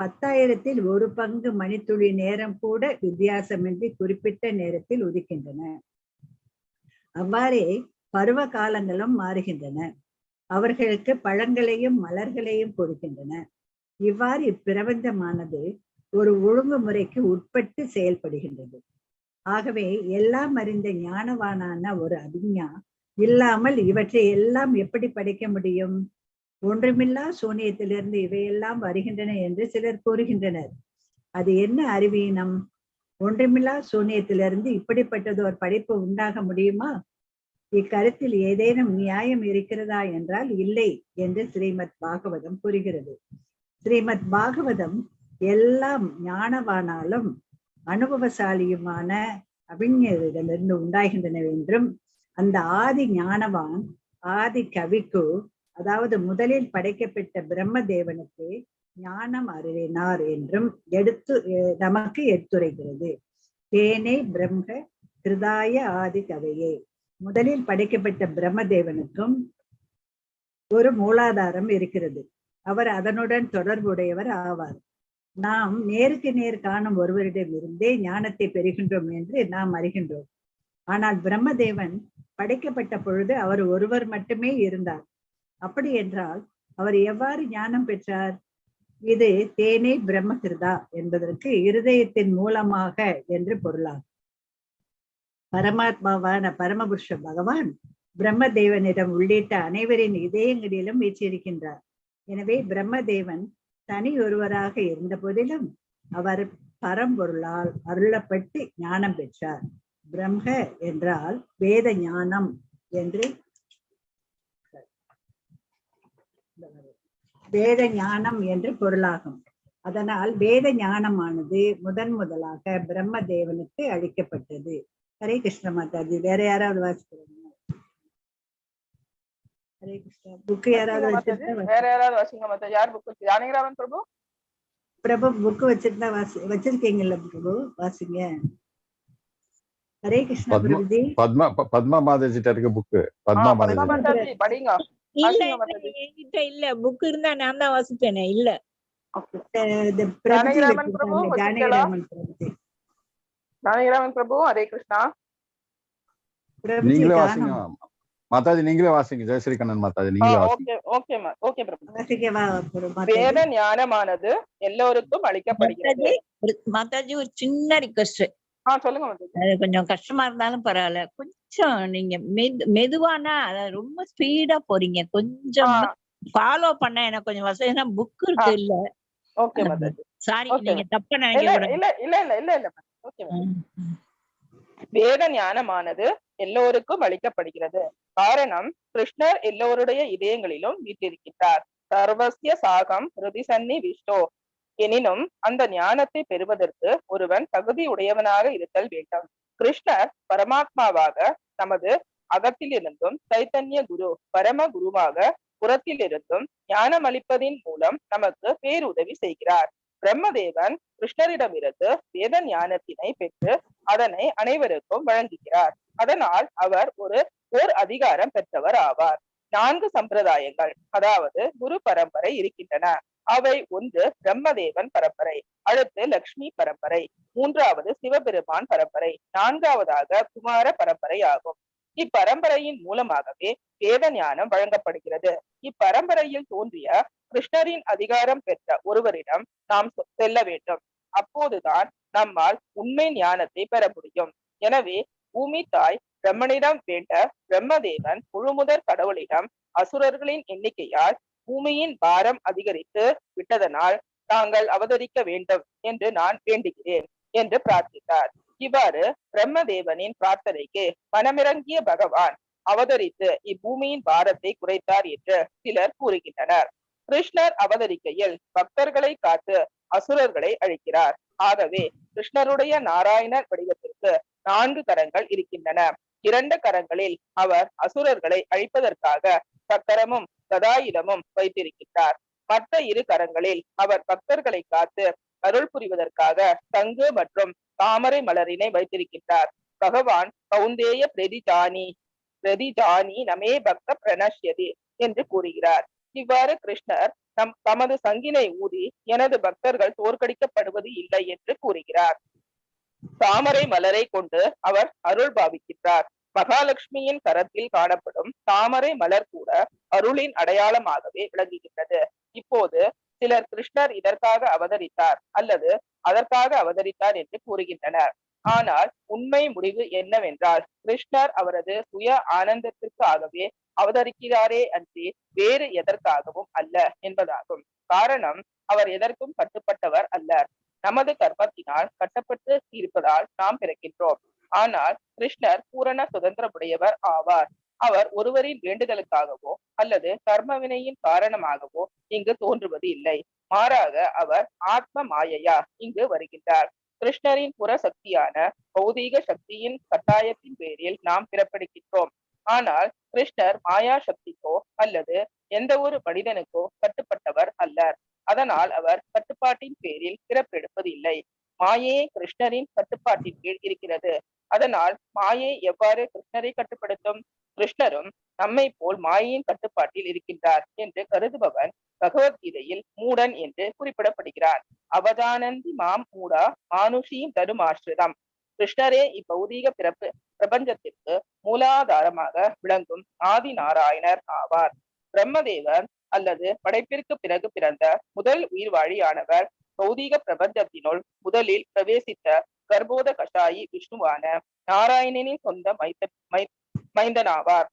10,000ல் 1 பங்கு மணித்துளி நேரம் கூட வித்தியாசமின்றி குறிப்பிட்ட நேரத்தில் உதிக்கின்றன. அவ்வாறே பருவ காலங்களும் மாறுகின்றன. அவர்களுக்கு பழங்களையும் மலர்களையும் கொடுக்கின்றன. இவ்வாறு இப்பிரபஞ்சமானது ஒரு ஒழுங்குமுறைக்கு உட்பட்டு செயல்படுகின்றது. ஆகவே எல்லாம் அறிந்த ஞானவானான ஒரு அபிஞா இல்லாமல் இவற்றை எல்லாம் எப்படி படைக்க முடியும்? ஒன்றுமில்லா சூனியத்திலிருந்து இவையெல்லாம் வருகின்றன என்று சிலர் கூறுகின்றனர். அது என்ன அறிவீனம்? ஒன்றுமில்லா சூனியத்திலிருந்து இப்படிப்பட்டதோர் படைப்பு உண்டாக முடியுமா? இக்கருத்தில் ஏதேனும் நியாயம் இருக்கிறதா என்றால் இல்லை என்று ஸ்ரீமத் பாகவதம் கூறுகிறது. ஸ்ரீமத் பாகவதம் எல்லாம் ஞானவானாலும் அனுபவசாலியுமான அபிஞரிடமிருந்து உண்டாகின்றன என்றும், அந்த ஆதி ஞானவான் ஆதி கவிக்கு, அதாவது முதலில் படைக்கப்பட்ட பிரம்ம தேவனுக்கு ஞானம் அருளினார் என்றும் நமக்கு எடுத்துரைக்கிறது. தேனே பிரம்ம கிருதாய ஆதி கவையே. முதலில் படைக்கப்பட்ட பிரம்ம தேவனுக்கும் ஒரு மூலாதாரம் இருக்கிறது. அவர் அதனுடன் தொடர்புடையவர் ஆவார். நாம் நேருக்கு நேர் காணும் ஒருவரிடம் இருந்தே ஞானத்தை பெறுகின்றோம் என்று நாம் அறிகின்றோம். ஆனால் பிரம்மதேவன் படைக்கப்பட்ட பொழுது அவர் ஒருவர் மட்டுமே இருந்தார். அப்படி என்றால் அவர் எவ்வாறு ஞானம் பெற்றார்? இது தேனே பிரம்மகிருதா என்பதற்கு இருதயத்தின் மூலமாக என்று பொருளாகும். பரமாத்மாவான பரமபுருஷ பகவான் பிரம்மதேவனிடம் உள்ளிட்ட அனைவரின் இதயங்களிலும் வீற்றிருக்கின்றார். எனவே பிரம்மதேவன் தனி ஒருவராக இருந்த போதிலும் அவர் பரம்பொருளால் அருளப்பட்டு ஞானம் பெற்றார். பிரம்ம என்றால் வேத ஞானம் என்று, வேத ஞானம் என்று பொருளாகும். அதனால் வேத ஞானமானது முதலாக பிரம்ம தேவனுக்கு அளிக்கப்பட்டது. ஹரே கிருஷ்ண மாதாஜி. வேற யாராவது வாசிக்கிறாங்க? ஹரே கிருஷ்ணா. புக்கு யாராவது வேற யாராவது வாசிங்க மாதாஜி. யார் புக்? ஜானகிராமன் பிரபு. பிரபு புக்கு வச்சிருந்தா வச்சிருக்கீங்கல்ல பிரபு, வாசிங்க. ஹரே கிருஷ்ணா பிரபுஜி. பத்மா மாதாஜிட்ட இருக்க புக்கு. பத்மா மாதாஜி படிங்க. என்கிட்ட இல்ல புக் இருந்தா நான் தான் வாசிப்பேனே. இல்ல ஜானகிராமன் பிரபு. ஜானகிராமன் பிரபுஜி. நாராயண பிரபு, ஹரே கிருஷ்ணா. நீங்களே வாசிங்க மாதாஜி, நீங்களே வாசிங்க. ஜெயஸ்ரீ கண்ணன் மாதாஜி, நீங்களே வாசிங்க. ஓகே பிரபு. வேத ஞானமானது எல்லோருக்கும் அளிக்கப்படுகிறது. மாதாஜி ஒரு சின்ன ரிக்வெஸ்ட். சொல்லுங்க. அது கொஞ்சம் கஷ்டமா இருந்தாலும் பரவாயில்ல, கொஞ்சம் நீங்க மெதுவானா ரொம்ப ஸ்பீடா போறீங்க, கொஞ்சம் ஃபாலோ பண்ண எனக்கு கொஞ்சம் வசதினா புக் இருக்கு இல்ல. ஓகே மாதாஜி, சாரி, நீங்க தப்பா நினைக்க. இல்ல. ஓகே. வேத ஞானமானது எல்லோருக்கும் அளிக்கப்படுகிறது. காரணம், கிருஷ்ணர் எல்லோருடைய இதயங்களிலும் வீட்டிருக்கிறார். சர்வசிய சாகம் ஹிருதிசன்னி விஷ்டோ. எனினும் அந்த ஞானத்தை பெறுவதற்கு ஒருவன் தகுதி உடையவனாக இருத்தல் வேண்டும். கிருஷ்ணர் பரமாத்மாவாக நமது அகத்திலிருந்தும், சைத்தன்ய குரு பரம குருவாக புறத்திலிருந்தும் ஞானம் அளிப்பதின் மூலம் நமக்கு பேருதவி செய்கிறார். பிரம்மதேவன் கிருஷ்ணரிடமிருந்து வேத ஞானத்தினை பெற்று அதனை அனைவருக்கும் வழங்குகிறார். அதனால் அவர் ஓர் அதிகாரம் பெற்றவர் ஆவார். 4 சம்பிரதாயங்கள், அதாவது குரு பரம்பரை இருக்கின்றன. அவை: ஒன்று பிரம்மதேவன் பரம்பரை, அடுத்து லக்ஷ்மி பரம்பரை, 3வது சிவபெருமான் பரம்பரை, 4வதாக குமார பரம்பரை ஆகும். இப்பரம்பரையின் மூலமாகவே வேத ஞானம் வழங்கப்படுகிறது. இப்பரம்பரையில் தோன்றிய கிருஷ்ணரின் அதிகாரம் பெற்ற ஒருவரிடம் நாம் செல்ல வேண்டும். அப்போதுதான் நம்மால் உண்மை ஞானத்தை பெற முடியும். எனவே பூமி தாய் பிரம்மனிடம் வேண்ட பிரம்மதேவன் முழுமுதற் கடவுளிடம் அசுரர்களின் எண்ணிக்கையால் பூமியின் பாரம் அதிகரித்து விட்டதனால் தாங்கள் அவதரிக்க வேண்டும் என்று நான் வேண்டுகிறேன் என்று பிரார்த்தித்தார். இவ்வாறு பிரம்மதேவனின் பிரார்த்தனைக்கு மனமிறங்கிய பகவான் அவதரித்து இப்பூமியின் பாரத்தை குறைத்தார் என்று சிலர் கூறுகின்றனர். கிருஷ்ணர் அவதரிக்கையில் பக்தர்களை காத்து அசுரர்களை அழிக்கிறார். ஆகவே கிருஷ்ணருடைய நாராயணர் வடிவத்திற்கு 4 கரங்கள் இருக்கின்றன. 2 கரங்களில் அவர் அசுரர்களை அழிப்பதற்காக சக்கரமும் கதாயுதமும் வைத்திருக்கிறார். மற்ற 2 கரங்களில் அவர் பக்தர்களை காத்து அருள் புரிவதற்காக தங்கு மற்றும் தாமரை மலரினை வைத்திருக்கிறார். பகவான் கௌந்தேய பிரதிஜானி நமே பக்த பிரணஷ்யதி என்று கூறுகிறார். இவ்வாறு கிருஷ்ணர் தமது சங்கினை ஊதி எனது பக்தர்கள் தோற்கடிக்கப்படுவது இல்லை என்று கூறுகிறார். தாமரை மலரை கொண்டு அவர் அருள் பாவிக்கிறார். மகாலட்சுமியின் கரத்தில் காணப்படும் தாமரை மலர் கூட அருளின் அடையாளமாகவே விளங்குகின்றது. இப்போது சிலர் கிருஷ்ணர் இதற்காக அவதரித்தார் அல்லது அதற்காக அவதரித்தார் என்று கூறுகின்றனர். ஆனால் உண்மை முடிவு என்னவென்றால், கிருஷ்ணர் அவரது சுய ஆனந்தத்திற்காகவே அவதரிக்கிறாரே அன்றி வேறு எதற்காகவும் அல்ல என்பதாகும். காரணம், அவர் எதற்கும் கட்டுப்பட்டவர் அல்ல. நமது கர்மத்தினால் கட்டப்பட்டு இருப்பதால் நாம் பிறக்கின்றோம். ஆனால் கிருஷ்ணர் பூரண சுதந்திரமுடையவர் ஆவார். அவர் ஒருவரின் வேண்டுதலுக்காகவோ அல்லது கர்மவினையின் காரணமாகவோ இங்கு தோன்றுவது இல்லை. மாறாக அவர் ஆத்ம மாயையா இங்கு வருகின்றார். கிருஷ்ணரின் புற சக்தியான பௌதீக சக்தியின் கட்டாயத்தின் பேரில் நாம் பிறப்பெடுக்கின்றோம். ஆனால் கிருஷ்ணர் மாயா சக்திக்கோ அல்லது எந்த ஒரு மனிதனுக்கோ கட்டுப்பட்டவர் அல்லர். அதனால் அவர் கட்டுப்பாட்டின் பேரில் பிறப்பெடுப்பது இல்லை. மாயே கிருஷ்ணரின் கட்டுப்பாட்டின் கீழ் இருக்கிறது. அதனால் மாயை எவ்வாறு கிருஷ்ணரை கட்டுப்படுத்தும்? கிருஷ்ணரும் நம்மை போல் மாயையின் கட்டுப்பாட்டில் இருக்கின்றார் என்று கருதுபவன் பகவத்கீதையில் மூடன் என்று குறிப்பிடப்படுகிறான். அவதானந்தி மாம் மூடா மானுஷீம் தருமாஸ்ரிதம். கிருஷ்ணரே இப்பௌதீக பிரபஞ்சத்திற்கு மூலாதாரமாக விளங்கும் ஆதி நாராயணர் ஆவார். பிரம்மதேவர் அல்லது படைப்பிற்கு பிறகு பிறந்த முதல் உயிர்வாழியானவர் பௌதீக பிரபஞ்சத்தினுள் முதலில் பிரவேசித்த கர்ப்போத கஷாயி விஷ்ணுவான நாராயணனின் சொந்த மைந்தனாவார்.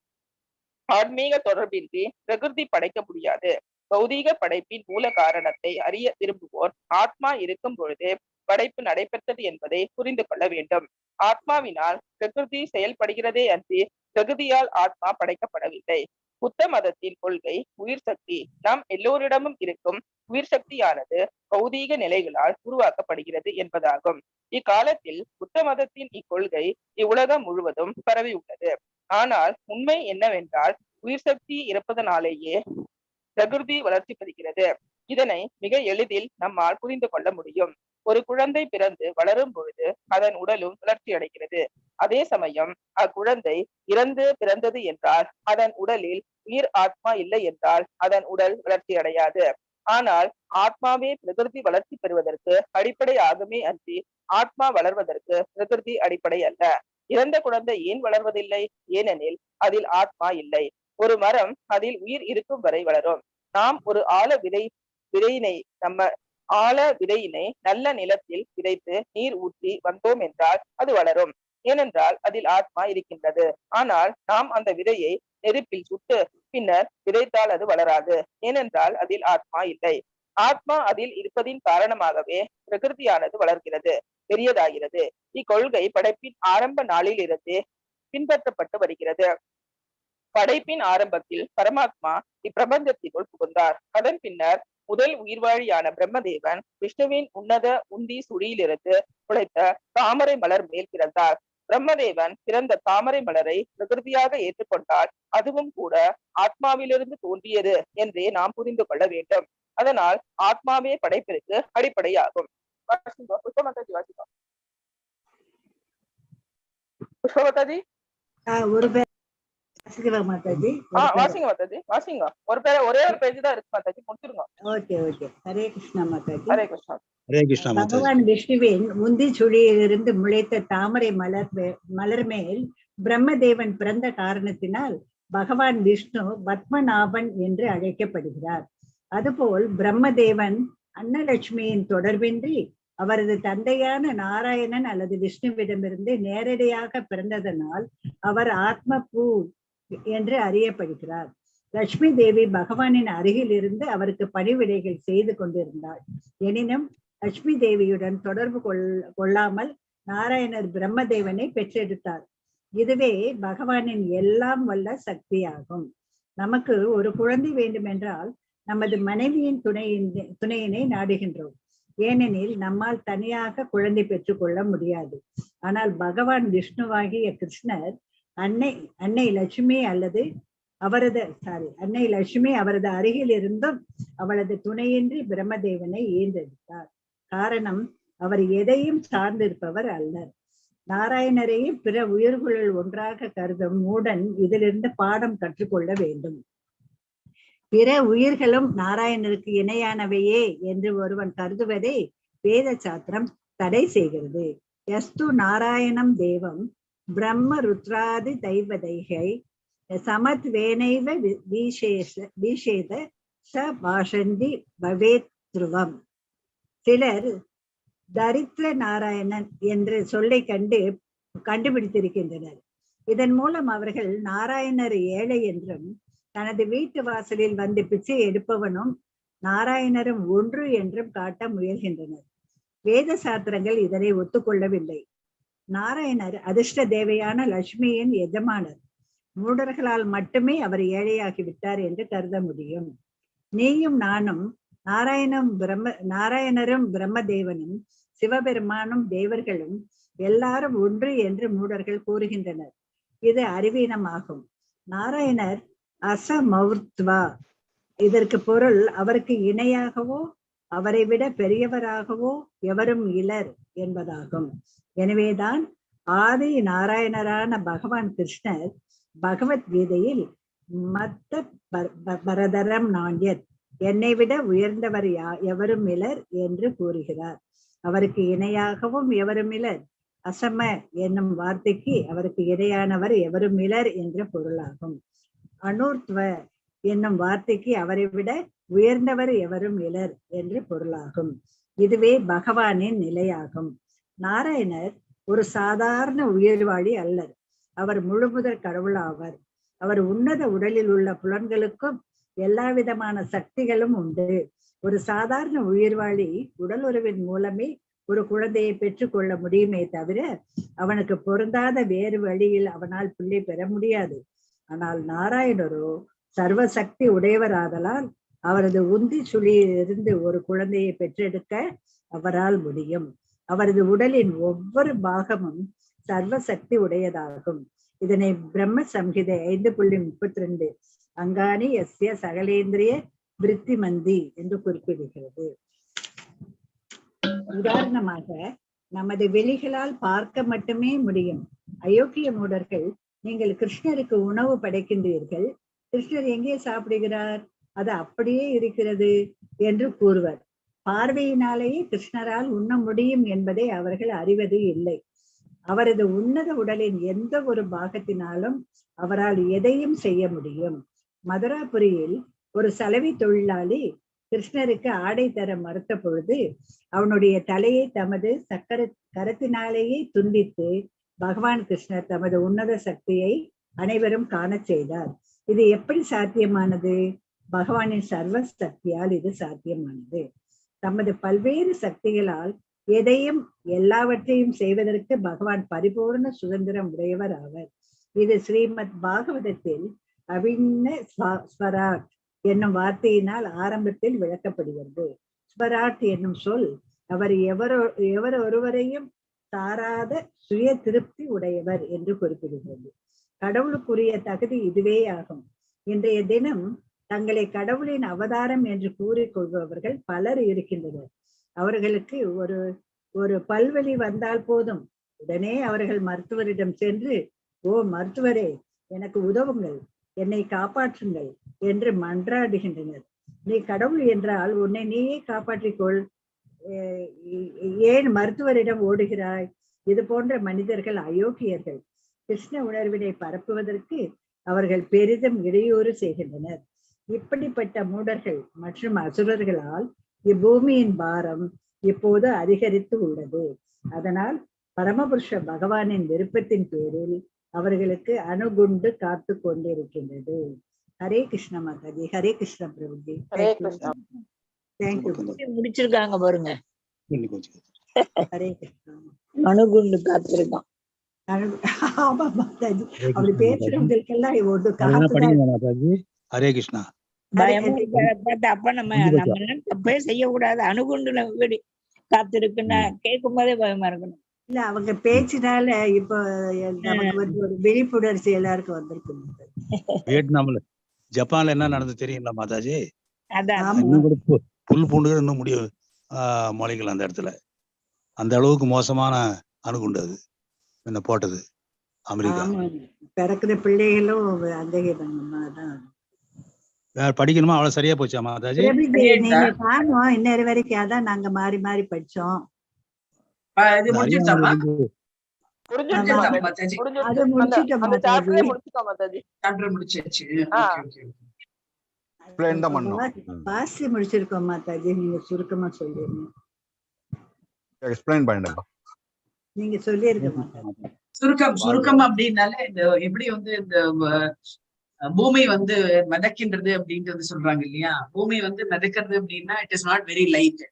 ஆன்மீக தொடர்பின்றி பிரகிருதி படைக்க முடியாது. பௌதீக படைப்பின் மூல காரணத்தை அறிய விரும்புவோர் ஆத்மா இருக்கும் பொழுது படைப்பு நடைபெற்றது என்பதை புரிந்து கொள்ள வேண்டும். ஆத்மாவினால் பிரகிருதி செயல்படுகிறதே அன்றி பிரகிருதியால் ஆத்மா படைக்கப்படவில்லை. புத்த மதத்தின் கொள்கை உயிர் சக்தி நம் எல்லோரிடமும் இருக்கும் உயிர் சக்தியானது பௌதீக நிலைகளால் உருவாக்கப்படுகிறது என்பதாகும். இக்காலத்தில் புத்த மதத்தின் இக்கொள்கை இவ்வுலகம் முழுவதும் பரவி உள்ளது. ஆனால் உண்மை என்னவென்றால், உயிர் சக்தி இருப்பதனாலேயே பிரகிருதி வளர்ச்சி பெறுகிறது. இதனை மிக எளிதில் நம்மால் புரிந்து கொள்ள முடியும். ஒரு குழந்தை பிறந்து வளரும் பொழுது அதன் உடலும் வளர்ச்சி அடைகிறது. அதே சமயம் அக்குழந்தை இறந்து பிறந்தது என்றால் அதன் உடலில் உயிர் ஆத்மா இல்லை என்றால் அதன் உடல் வளர்ச்சி அடையாது. ஆனால் ஆத்மாவே பிரகிருதி வளர்ச்சி பெறுவதற்கு அடிப்படை ஆகுமே அன்றி ஆத்மா வளர்வதற்கு பிரகிருதி அடிப்படை அல்ல. இறந்த குழந்தை ஏன் வளர்வதில்லை? ஏனெனில் அதில் ஆத்மா இல்லை. ஒரு மரம் அதில் உயிர் இருக்கும் வரை வளரும். நாம் ஒரு ஆழ விதையினை நல்ல நிலத்தில் விதைத்து நீர் ஊற்றி வந்தோம் என்றால் அது வளரும். ஏனென்றால் அதில் ஆத்மா இருக்கின்றது. ஆனால் நாம் அந்த விதையை நெருப்பில் சுட்டு பின்னர் விதைத்தால் அது வளராது. ஏனென்றால் அதில் ஆத்மா இல்லை. ஆத்மா அதில் இருப்பதின் காரணமாகவே பிரகிருதியானது வளர்கிறது, பெரியதாகிறது. இக்கொள்கை படைப்பின் ஆரம்ப நாளில் இருந்தே பின்பற்றப்பட்டு வருகிறது. படைப்பின் ஆரம்பத்தில் பரமாத்மா இப்பிரபஞ்சத்திற்குள் புகுந்தார். அதன் பின்னர் முதல் உயிர்வாழியான பிரம்மதேவன் விஷ்ணுவின் உன்னத உந்தி சுழியிலிருந்து உழைத்த தாமரை மலர் மேல் பிறந்தார். பிரம்மதேவன் பிறந்த தாமரை மலரை பிரகிருதியாக ஏற்றுக்கொண்டால் அதுவும் கூட ஆத்மாவிலிருந்து தோன்றியது என்றே நாம் புரிந்து கொள்ள வேண்டும். அதனால் ஆத்மாவே படைப்பிற்கு அடிப்படையாகும். புஷ்பவதாஜி ஒரு பேர் மாதாஜி வாசிங்க மாதாஜி, வாசிங்க. ஒரே ஒரு பேஜ் தான் இருக்கு மாதாஜி, முடிச்சிருங்க. Okay okay. ஹரே கிருஷ்ணா மாதாஜி. ஹரே கிருஷ்ணா. ஹரே கிருஷ்ணா மாதாஜி. பகவான் விஷ்ணுவின் முந்தி சுழியிலிருந்து முளைத்த தாமரை மலர் மேல் பிரம்மதேவன் பிறந்த காரணத்தினால் பகவான் விஷ்ணு பத்மநாபன் என்று அழைக்கப்படுகிறார். அதுபோல் பிரம்மதேவன் அன்னலட்சுமியின் தொடர்பின்றி அவரது தந்தையான நாராயணன் அல்லது விஷ்ணுவிடமிருந்து நேரடியாக பிறந்ததனால் அவர் ஆத்ம பூ என்று அறியப்படுகிறார். லட்சுமி தேவி பகவானின் அருகில் இருந்து அவருக்கு பணிவிடைகள் செய்து கொண்டிருந்தாள். எனினும் லட்சுமி தேவியுடன் தொடர்பு கொள்ளாமல் நாராயணர் பிரம்மதேவனை பெற்றெடுத்தார். இதுவே பகவானின் எல்லாம் வல்ல சக்தியாகும். நமக்கு ஒரு குழந்தை வேண்டுமென்றால் நமது மனைவியின் துணையினை நாடுகின்றோம். ஏனெனில் நம்மால் தனியாக குழந்தை பெற்றுக் கொள்ள முடியாது. ஆனால் பகவான் விஷ்ணுவாகிய கிருஷ்ணர் அன்னை லட்சுமி அவரது அருகில் இருந்தும் அவளது துணையின்றி பிரம்மதேவனை ஈன்றெடுத்தார். காரணம், அவர் எதையும் சார்ந்திருப்பவர் அல்லர். நாராயணரையும் பிற உயிர்களுள் ஒன்றாக கருதும் மூடன் இதிலிருந்து பாடம் கற்றுக்கொள்ள வேண்டும். பிற உயிர்களும் நாராயணருக்கு இணையானவையே என்று ஒருவன் கருதுவதை வேத சாத்திரம் தடை செய்கிறது. யஸ்து நாராயணம் தேவம் பிரம்ம ருத்ராதி தைவதைகை சமத்வேனைவ வீஷேத ச பாஷந்தி பவேத் துருவம். சிலர் தரித்திர நாராயணன் என்ற சொல்லை கண்டுபிடித்திருக்கின்றனர். இதன் மூலம் அவர்கள் நாராயணர் ஏழை என்றும் தனது வீட்டு வாசலில் வந்து பிச்சை எடுப்பவனும் நாராயணரும் ஒன்று என்றும் காட்ட முயல்கின்றனர். வேத சாத்திரங்கள் இதனை ஒத்துக்கொள்ளவில்லை. நாராயணர் அதிர்ஷ்ட தேவையான லட்சுமியின் எஜமானர். மூடர்களால் மட்டுமே அவர் ஏழையாகிவிட்டார் என்று கருத முடியும். நீயும் நானும் நாராயணரும் பிரம்மதேவனும் சிவபெருமானும் தேவர்களும் எல்லாரும் ஒன்று என்று மூடர்கள் கூறுகின்றனர். இது அறிவீனமாகும். நாராயணர் அசமௌர்த்வா. இதற்கு பொருள் அவருக்கு இணையாகவோ அவரை விட பெரியவராகவோ எவரும் இலர் என்பதாகும். எனவேதான் ஆதி நாராயணரான பகவான் கிருஷ்ணர் பகவத்கீதையில் மத்த பரதரம் நாண்யத், என்னை விட உயர்ந்தவர் எவரும் இலர் என்று கூறுகிறார். அவருக்கு இணையாகவும் எவரும் இலர். அசம என்னும் வார்த்தைக்கு அவருக்கு இணையானவர் எவரும் இலர் என்ற பொருளாகும். அனூர்த்வ என்னும் வார்த்தைக்கு அவரை விட உயர்ந்தவர் எவரும் இலர் என்று பொருளாகும். இதுவே பகவானின் நிலையாகும். நாராயணர் ஒரு சாதாரண உயிர்வாழி அல்லர். அவர் முழுமுதற் கடவுள் ஆவார். அவர் உன்னத உடலில் உள்ள புலன்களுக்கும் எல்லா விதமான சக்திகளும் உண்டு. ஒரு சாதாரண உயிர்வாழி உடல் உறவின் மூலமே ஒரு குழந்தையை பெற்றுக்கொள்ள முடியுமே தவிர அவனுக்கு பொருந்தாத வேறு வழியில் அவனால் பிள்ளை பெற முடியாது. ஆனால் நாராயணரோ சர்வ சக்தி உடையவராதலால் அவரது உந்தி சுழியிலிருந்து ஒரு குழந்தையை பெற்றெடுக்க அவரால் முடியும். அவரது உடலின் ஒவ்வொரு பாகமும் சர்வ சக்தி உடையதாகும். இதனை பிரம்ம சம்ஹிதை 5.32 அங்காணி எஸ்ய சகலேந்திரிய விருத்தி மந்தி என்று குறிப்பிடுகிறது. உதாரணமாக, நமது வெளிகளால் பார்க்க மட்டுமே முடியும். அயோக்கிய மூடர்கள், நீங்கள் கிருஷ்ணருக்கு உணவு படைக்கின்றீர்கள், கிருஷ்ணர் எங்கே சாப்பிடுகிறார் அது அப்படியே இருக்கிறது என்று கூறுவர். பார்வையினாலேயே கிருஷ்ணரால் உண்ண முடியும் என்பதை அவர்கள் அறிவது இல்லை. அவரது உன்னத உடலின் எந்த ஒரு பாகத்தினாலும் அவரால் எதையும் செய்ய முடியும். மதுராபுரியில் ஒரு சலவை தொழிலாளி கிருஷ்ணருக்கு ஆடை தர மறுத்த பொழுது அவனுடைய தலையை தமது கரத்தினாலேயே துண்டித்து பகவான் கிருஷ்ணர் தமது உன்னத சக்தியை அனைவரும் காண செய்தார். இது எப்படி சாத்தியமானது? பகவானின் சர்வ சக்தியால் இது சாத்தியமானது. தமது பல்வேறு சக்திகளால் எதையும் எல்லாவற்றையும் செய்வதற்கு பகவான் பரிபூர்ண சுதந்திரம் உடையவர் ஆவர். இது ஸ்ரீமத் பாகவதத்தில் அபின்ன ஸ்வராட் என்னும் வார்த்தையினால் ஆரம்பத்தில் விளக்கப்படுகிறது. ஸ்வராட் என்னும் சொல் அவர் ஒருவரையும் சாராத சுய திருப்தி உடையவர் என்று குறிப்பிடுகிறது. கடவுளுக்குரிய தகுதி இதுவே ஆகும். இன்றைய தினம் தங்களை கடவுளின் அவதாரம் என்று கூறிக்கொள்பவர்கள் பலர் இருக்கின்றனர். அவர்களுக்கு ஒரு பல்வலி வந்தால் போதும், உடனே அவர்கள் மருத்துவரிடம் சென்று, ஓ மருத்துவரே, எனக்கு உதவுங்கள், என்னை காப்பாற்றுங்கள் என்று மன்றாடுகின்றனர். நீ கடவுள் என்றால் உன்னை நீயே காப்பாற்றிக்கொள், ஏன் மருத்துவரிடம் ஓடுகிறாய்? இது போன்ற மனிதர்கள் அயோக்கியர்கள். கிருஷ்ண உணர்வினை பரப்புவதற்கு அவர்கள் பெரிதும் இடையூறு செய்கின்றனர். இப்படிப்பட்ட மூடர்கள் மற்றும் அசுரர்களால் இப்பூமியின் பாரம் இப்போது அதிகரித்து உள்ளது. அதனால் பரமபுருஷ பகவானின் விருப்பத்தின் பேரில் அவர்களுக்கு அணுகுண்டு காத்து கொண்டிருக்கின்றது. ஹரே கிருஷ்ண மாதாஜி. ஹரே கிருஷ்ண பிரபுஜி. தேங்க்யூ. முடிச்சிருக்காங்க பாருங்க. ஹரே கிருஷ்ணா. அணுகுண்டு காத்திருக்கான். ஆமா மாதாஜி, அப்படி பேசுறவங்களுக்கெல்லாம் ஒரு மாதாஜி. ஹரே கிருஷ்ணா. அப்ப நம்ம தப்பே செய்யக்கூடாது. அணுகுண்டு காத்திருக்குன்னா கேட்கும் போதே பயமா இருக்கணும். இல்ல, அவங்க பேச்சினால இப்ப நமக்கு வந்து ஒரு விழிப்புணர்ச்சி எல்லாருக்கும் வந்திருக்கு. வியட்நாம்ல ஜப்பான்ல என்ன நடந்து தெரியுங்களா மாதாஜி? அதான் புல் பூண்டுகள் இன்னும் முடியும் மொழிகள் அந்த இடத்துல. அந்த அளவுக்கு மோசமான அணுகுண்டு அது என்ன போட்டது அமெரிக்கா. பிறக்கிற பிள்ளைகளும் அந்த படிக்கணுமா? அவ்வளவு சரியா போச்சா மாதாஜி? நீங்க காணும் இன்னொரு வரைக்கும் அதான் நாங்க மாறி மாறி படிச்சோம். வாசி முடிச்சிருக்கோம் மாதாஜி. நீங்க சுருக்கமா சொல்லிருங்க. நீங்க சொல்லிருக்க மாதாஜி. சுருக்கம் அப்படின்னாலே இந்த எப்படி வந்து இந்த பூமி வந்து மிதக்கின்றது அப்படின்ட்டு வந்து சொல்றாங்க இல்லையா? பூமி வந்து மிதக்கிறது அப்படின்னா it is not very light.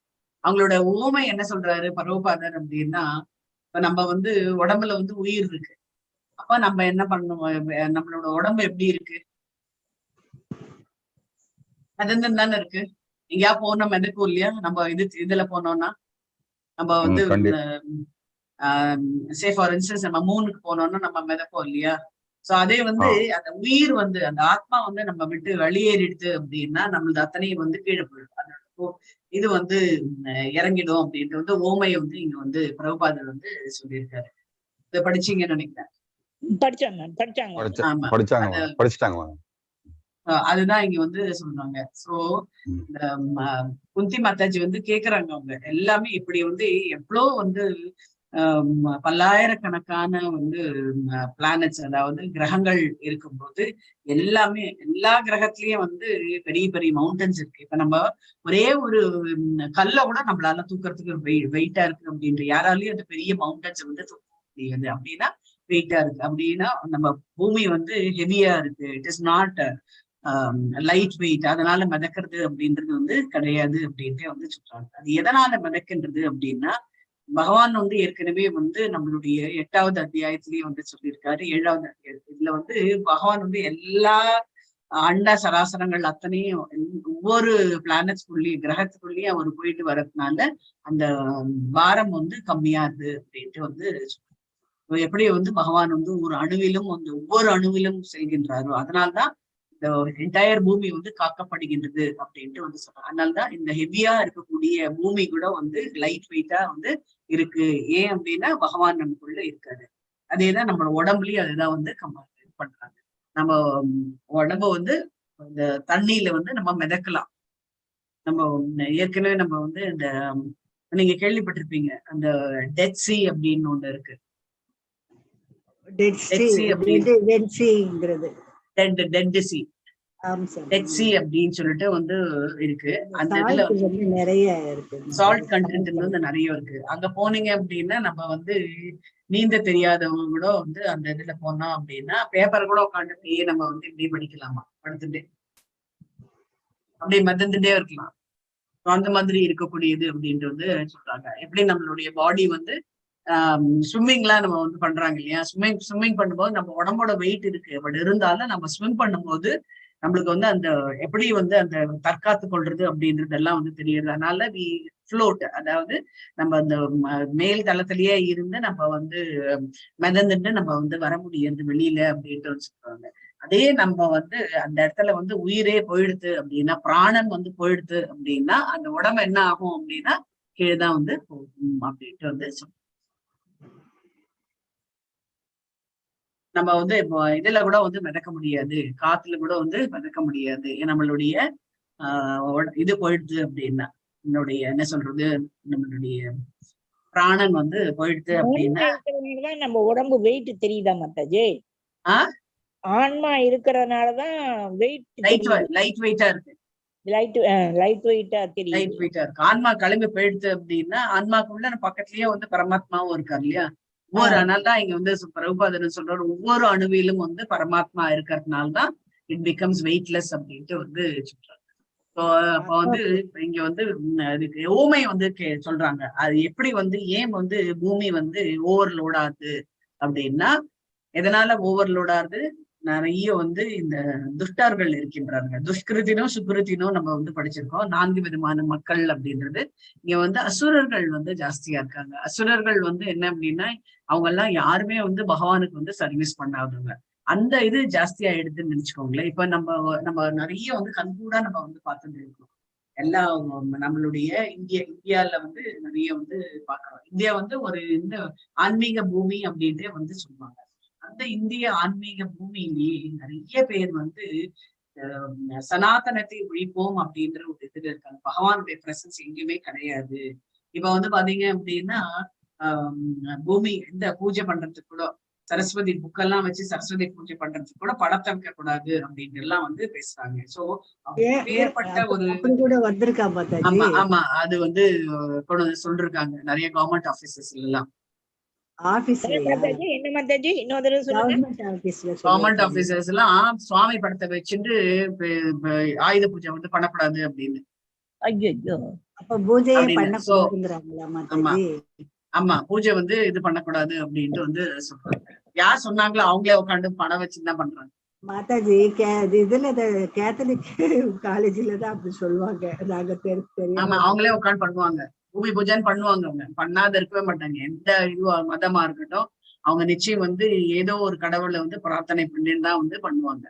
அவங்களோட ஊமை என்ன சொல்றாரு பரோபாதர் அப்படின்னா, இப்ப நம்ம வந்து உடம்புல வந்து உயிர் இருக்கு. அப்ப நம்ம என்ன பண்ணணும்? நம்மளோட உடம்பு எப்படி இருக்கு? மிதந்துன்னு தானே இருக்கு. எங்கேயா போனோம் மிதக்கும் இல்லையா? நம்ம இதுல போனோம்னா நம்ம வந்து சே ஃபார் இன்ஸ்டன்ஸ் நம்ம மூணுக்கு போனோம்னா நம்ம மிதப்போம் இல்லையா? சோ அதே வந்து அந்த உயிர் வந்து அந்த ஆத்மா வந்து நம்ம விட்டு வெளியேறிடுது அப்படின்னா நம்மளது அத்தனையும் வந்து கீழே போயிடும். அதோட இது வந்து இறங்கிடும் அப்படின்ட்டு வந்து ஓமையை வந்து இங்க வந்து பிரபுபாதர் வந்து சொல்லியிருக்காரு. இதை படிச்சீங்கன்னு நினைக்கிறேன். அதுதான் இங்க வந்து சொல்றாங்க. சோ இந்த குந்தி மாதாஜி வந்து கேக்குறாங்க, அவங்க எல்லாமே இப்படி வந்து எவ்வளவு வந்து பல்லாயிரக்கணக்கான வந்து பிளானட்ஸ், அதாவது கிரகங்கள் இருக்கும்போது எல்லாமே எல்லா கிரகத்திலயும் வந்து பெரிய பெரிய மவுண்டன்ஸ் இருக்கு. இப்ப நம்ம ஒரே ஒரு கல்ல கூட நம்மளால தூக்குறதுக்கு வெயிட்டா இருக்கு அப்படின்ற யாராலையும் அந்த பெரிய மவுண்டன்ஸ் வந்து தூக்க முடியாது. அப்படின்னா வெயிட்டா இருக்கு. அப்படின்னா நம்ம பூமி வந்து ஹெவியா இருக்கு. It is not light weight. அதனால மிதக்கிறது அப்படின்றது வந்து கிடையாது அப்படின்ட்டு வந்து சொல்றாங்க. அது எதனால மிதக்கின்றது அப்படின்னா, பகவான் வந்து ஏற்கனவே வந்து நம்மளுடைய 8வது அத்தியாயத்திலேயே வந்து சொல்லியிருக்காரு. 7வது அத்தியாயத்துல இதுல வந்து பகவான் வந்து எல்லா அண்ட சராசரங்கள் அத்தனையும் ஒவ்வொரு பிளானட்ஸ்குள்ளேயும் கிரகத்துக்குள்ளேயும் அவர் போயிட்டு வர்றதுனால அந்த பாரம் வந்து கம்மியாது அப்படின்ட்டு வந்து எப்படி வந்து பகவான் வந்து ஒரு அணுவிலும் வந்து ஒவ்வொரு அணுவிலும் செல்கின்றாரோ அதனால்தான் இந்த என்டையர் பூமி வந்து காக்கப்படுகின்றது அப்படின்ட்டு வந்து சொல்றாங்க. அதனாலதான் இந்த ஹெவியா இருக்கக்கூடிய பூமி கூட வந்து லைட் வெயிட்டா வந்து இருக்கு. ஏன் அப்படின்னா பகவான் நமக்குள்ள இருக்காரு. அதேதான் நம்ம உடம்புலயும் அதுதான் வந்து பண்றாங்க. நம்ம உடம்ப வந்து இந்த தண்ணியில வந்து நம்ம மிதக்கலாம். நம்ம ஏற்கனவே நம்ம வந்து இந்த நீங்க கேள்விப்பட்டிருப்பீங்க, அந்த டெட் சி அப்படின்னு ஒண்ணு இருக்கு. டெட் சி அப்படின்னு சொல்லிட்டு வந்து இருக்கு. அந்த இதுல நிறைய இருக்கு, சால்ட் கண்டென்ட் வந்து நிறைய இருக்கு. அங்க போனீங்க அப்படின்னா நம்ம வந்து நீந்த தெரியாதவங்க கூட வந்து அந்த இதுல போனோம் அப்படின்னா பேப்பர் கூட உட்காந்துட்டே நம்ம வந்து இப்படி படிக்கலாமா, படுத்துட்டே அப்படியே மிதந்துட்டே இருக்கலாம். அந்த மாதிரி இருக்கக்கூடியது அப்படின்ட்டு வந்து சொல்றாங்க. எப்படி நம்மளுடைய பாடி வந்து ஸ்விம்மிங்லாம் நம்ம வந்து பண்றாங்க இல்லையா, ஸ்விம்மிங் பண்ணும்போது நம்ம உடம்போட வெயிட் இருக்கு, பட் இருந்தாலும் நம்ம ஸ்விம் பண்ணும்போது நம்மளுக்கு வந்து அந்த எப்படி வந்து அந்த தற்காத்து கொள்றது அப்படின்றதெல்லாம் வந்து தெரியுது. அதனால வி ஃப்ளோட், அதாவது நம்ம அந்த மேல் தளத்திலேயே இருந்து நம்ம வந்து மிதந்துட்டு நம்ம வந்து வர முடியாது வெளியில அப்படின்ட்டு சொல்றாங்க. அதே நம்ம வந்து அந்த இடத்துல வந்து உயிரே போயிடுது அப்படின்னா, பிராணன் வந்து போயிடுது அப்படின்னா அந்த உடம்பு என்ன ஆகும் அப்படின்னா கீழேதான் வந்து போகும் அப்படின்ட்டு வந்து சொல்றோம். நம்ம வந்து இப்போ இதுல கூட வந்து மிதக்க முடியாது, காத்துல கூட வந்து மிதக்க முடியாது, நம்மளுடைய இது போயிடுது அப்படின்னா, என்னுடைய என்ன சொல்றது, நம்மளுடைய பிராணன் வந்து போயிடுது அப்படின்னா. நம்ம உடம்பு வெயிட் தெரியுதா மாதாஜி? ஆன்மா இருக்கிறதுனாலதான் வெயிட் லைட் வெயிட்டா இருக்கு. லைட் வெயிட்டா இருக்கு. ஆன்மா கிளம்பி போயிடுது அப்படின்னா ஆன்மாக்குள்ள பக்கத்துலயே வந்து பரமாத்மாவும் இருக்காரு இல்லையா. ஒவ்வொரு அதனால்தான் இங்க வந்து பிரபுபாதன் சொல்றாரு, ஒவ்வொரு அணுவிலும் வந்து பரமாத்மா இருக்கிறதுனால்தான் இட் பிகம்ஸ் வெயிட்லெஸ் அப்படின்ட்டு வந்து சொல்றாங்க. அப்ப வந்து இங்க வந்து அதுக்கு ஓமை வந்து சொல்றாங்க, அது எப்படி வந்து ஏன் வந்து பூமி வந்து ஓவர்லோட் ஆகுது அப்படின்னா, எதனால ஓவர்லோட் ஆகுது, நிறைய வந்து இந்த துஷ்டர்கள் இருக்கின்றார்கள். துஷ்கிருத்தினும் சுக்கிருத்தினும் நம்ம வந்து படிச்சிருக்கோம், 4 விதமான மக்கள் அப்படின்றது. இங்க வந்து அசுரர்கள் வந்து ஜாஸ்தியா இருக்காங்க. அசுரர்கள் வந்து என்ன அப்படின்னா, அவங்க எல்லாம் யாருமே வந்து பகவானுக்கு வந்து சர்வீஸ் பண்ணாதவங்க. அந்த இது ஜாஸ்தி ஆயிடுதுன்னு நினைச்சுக்கோங்களேன். இப்ப நம்ம நிறைய வந்து கண்கூடா நம்ம வந்து பார்த்துட்டு இருக்கோம். எல்லாம் நம்மளுடைய இந்தியால வந்து நிறைய வந்து பாக்குறோம். இந்தியா வந்து ஒரு இந்த ஆன்மீக பூமி அப்படின்ட்டே வந்து சொல்லுவாங்க. அந்த இந்திய ஆன்மீக பூமியிலேயே நிறைய பேர் வந்து சனாதனத்தை ஒழிப்போம் அப்படின்ற ஒரு இதுல இருக்காங்க. பகவானுடைய பிரசன்ஸ் எங்கேயுமே கிடையாது. இப்ப வந்து பாத்தீங்க அப்படின்னா பூமி இந்த பூஜை பண்றதுக்கு கூட, சரஸ்வதி புக்கெல்லாம் வச்சு சரஸ்வதி பூஜை பண்றதுக்கு கூட படத்தை வைக்க கூடாது அப்படின்னு எல்லாம் வந்து பேசுறாங்க. சோ ஏற்பட்ட ஒரு ஆமா அது வந்து சொல்லிருக்காங்க நிறைய கவர்மெண்ட் ஆபீசர்ஸ்ல எல்லாம். கவர்மெண்ட் ஆபீசர்ஸ் எல்லாம் சுவாமி படத்தை வச்சுட்டு ஆயுத பூஜை வந்து பண்ணக்கூடாது அப்படின்னு. ஆமா பூஜை வந்து இது பண்ணக்கூடாது அப்படின்ட்டு வந்து சொல்றாங்க. யார் சொன்னாங்களோ அவங்களே உட்காந்து படம் வச்சுதான் பண்றாங்க. மாதாஜி இதுல கேத்தலிக் காலேஜ்ல தான் அப்படி சொல்லுவாங்க. ஆமா அவங்களே உட்காந்து பண்ணுவாங்க, பூமி பூஜைன்னு பண்ணுவாங்க. அவங்க பண்ணாத இருக்கவே மாட்டாங்க. எந்த இது மதமா இருக்கட்டும், அவங்க நிச்சயம் வந்து ஏதோ ஒரு கடவுளை வந்து பிரார்த்தனை பண்ணின்னு தான் வந்து பண்ணுவாங்க.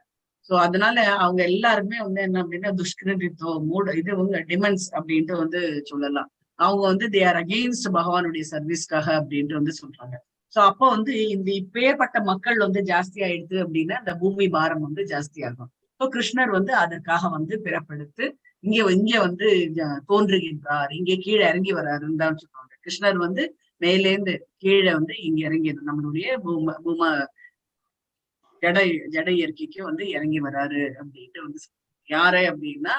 சோ அதனால அவங்க எல்லாருமே வந்து என்ன அப்படின்னா துஷ்கிருதித்தோ இது வந்து டிமன்ஸ் அப்படின்ட்டு வந்து சொல்லலாம். அவங்க வந்து தே ஆர் அகெயின்ஸ்ட் பகவானுடைய சர்வீஸ்க்காக அப்படின்ட்டு வந்து சொல்றாங்க. சோ அப்போ வந்து இந்த இப்பேற்பட்ட மக்கள் வந்து ஜாஸ்தி ஆயிடுது அப்படின்னா அந்த பூமி பாரம் வந்து ஜாஸ்தி ஆகும். ஸோ கிருஷ்ணர் வந்து அதற்காக வந்து பிறப்பெடுத்து இங்க வந்து தோன்றுகின்றார், இங்கே கீழே இறங்கி வர்றாருன்னு தான் சொல்றாங்க. கிருஷ்ணர் வந்து மேலேந்து கீழே வந்து இங்க இறங்கிடு நம்மளுடைய பூம ஜட இயற்கைக்கு வந்து இறங்கி வராரு அப்படின்ட்டு வந்து யாரு அப்படின்னா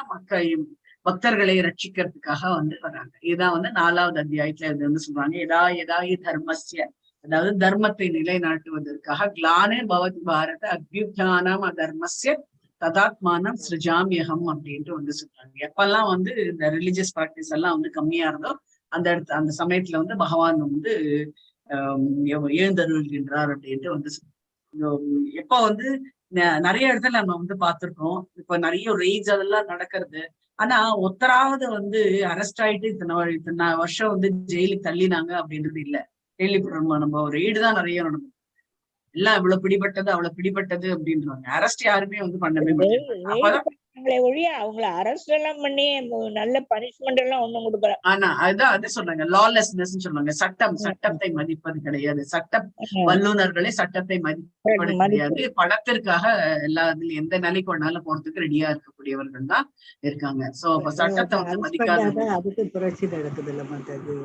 பக்தர்களை ரட்சிக்கிறதுக்காக வந்து வர்றாங்க. இதுதான் வந்து 4வது அத்தியாயத்துல இது வந்து சொல்றாங்க. எதாயி தர்மஸ்ய, அதாவது தர்மத்தை நிலைநாட்டுவதற்காக கிளானே பவதி பாரத அபியுத்தானம் அதர்மஸ்ய ததாத்மானம் சிருஜாமியகம் அப்படின்ட்டு வந்து சொல்றாங்க. எப்பெல்லாம் வந்து இந்த ரிலிஜியஸ் ப்ராக்டிஸ் எல்லாம் வந்து கம்மியா இருந்தோ அந்த சமயத்துல வந்து பகவான் வந்து எழுந்தருள்கின்றார் அப்படின்ட்டு வந்து எப்ப வந்து நிறைய இடத்துல நம்ம வந்து பார்த்திருக்கோம். இப்ப நிறைய ரெய்ட்ஸ் அதெல்லாம் நடக்கிறது. ஆனா ஒத்தராவது வந்து அரெஸ்ட் ஆயிட்டு இத்தனை வருஷம் வந்து ஜெயிலுக்கு தள்ளினாங்க அப்படின்றது இல்ல. கேள்விப்படுறோம் நம்ம, ரெய்டு தான் நிறைய நடந்தது. எல்லாம் இவ்வளவு பிடிபட்டது அவ்வளவு பிடிபட்டது அப்படின்றாங்க. அரெஸ்ட் யாருமே வந்து பண்ணவே மாட்டாங்க. அப்பதான் ஒழிய அவங்கள அரெஸ்ட் எல்லாம் பண்ணி நல்ல பனிஷ்மெண்ட் எல்லாம் ஒண்ணும் கொடுக்கல. ஆனா அது சொன்னாங்க, லாலெஸ்னஸ் சொன்னாங்க. சட்டத்தை மதிப்பது கிடையாது. சட்ட வல்லுநர்களே சட்டத்தை மதிப்பது கிடையாது. பணத்திற்காக எல்லா எந்த நிலைக்கு வேணாலும் போறதுக்கு ரெடியா இருக்கக்கூடியவர்கள் தான் இருக்காங்க. சோ அப்ப சட்டத்தை வந்து மதிக்காத அதுக்கு புரட்சி நடக்குது இல்ல மாதாஜி?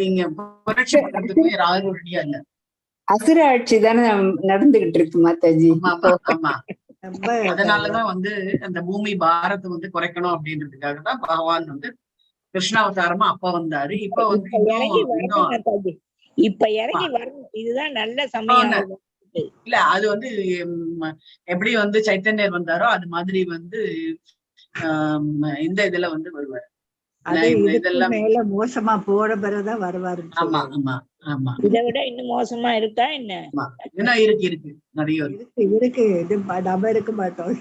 நீங்க புரட்சி பண்றதுக்கு யாரும் ரெடியா இல்ல. அசுர ஆட்சி தானே நடந்துகிட்டு இருக்கு மாதாஜி. ஆமா. அதனாலதான் வந்து அந்த பூமி பாரத்தை வந்து குறைக்கணும் அப்படின்றதுக்காக தான் பகவான் வந்து கிருஷ்ணாவதாரமா அப்ப வந்தாரு. இப்ப வந்து இப்ப இறங்கி வரணும். இதுதான் நல்ல சமயம். இல்ல அது வந்து எப்படி வந்து சைத்தன்யர் வந்தாரோ அது மாதிரி வந்து இந்த இதுல வந்து வருவாரு. இதெல்லாம் மேல மோசமா போற பிறகுதான் வருவாரு. ஆமா ஆமா ஆமா. இதை விட இன்னும் மோசமா இருக்கா என்ன? இன்னும் இருக்கு நிறைய இருக்கு. இது நம்ம இருக்க மாட்டோம்.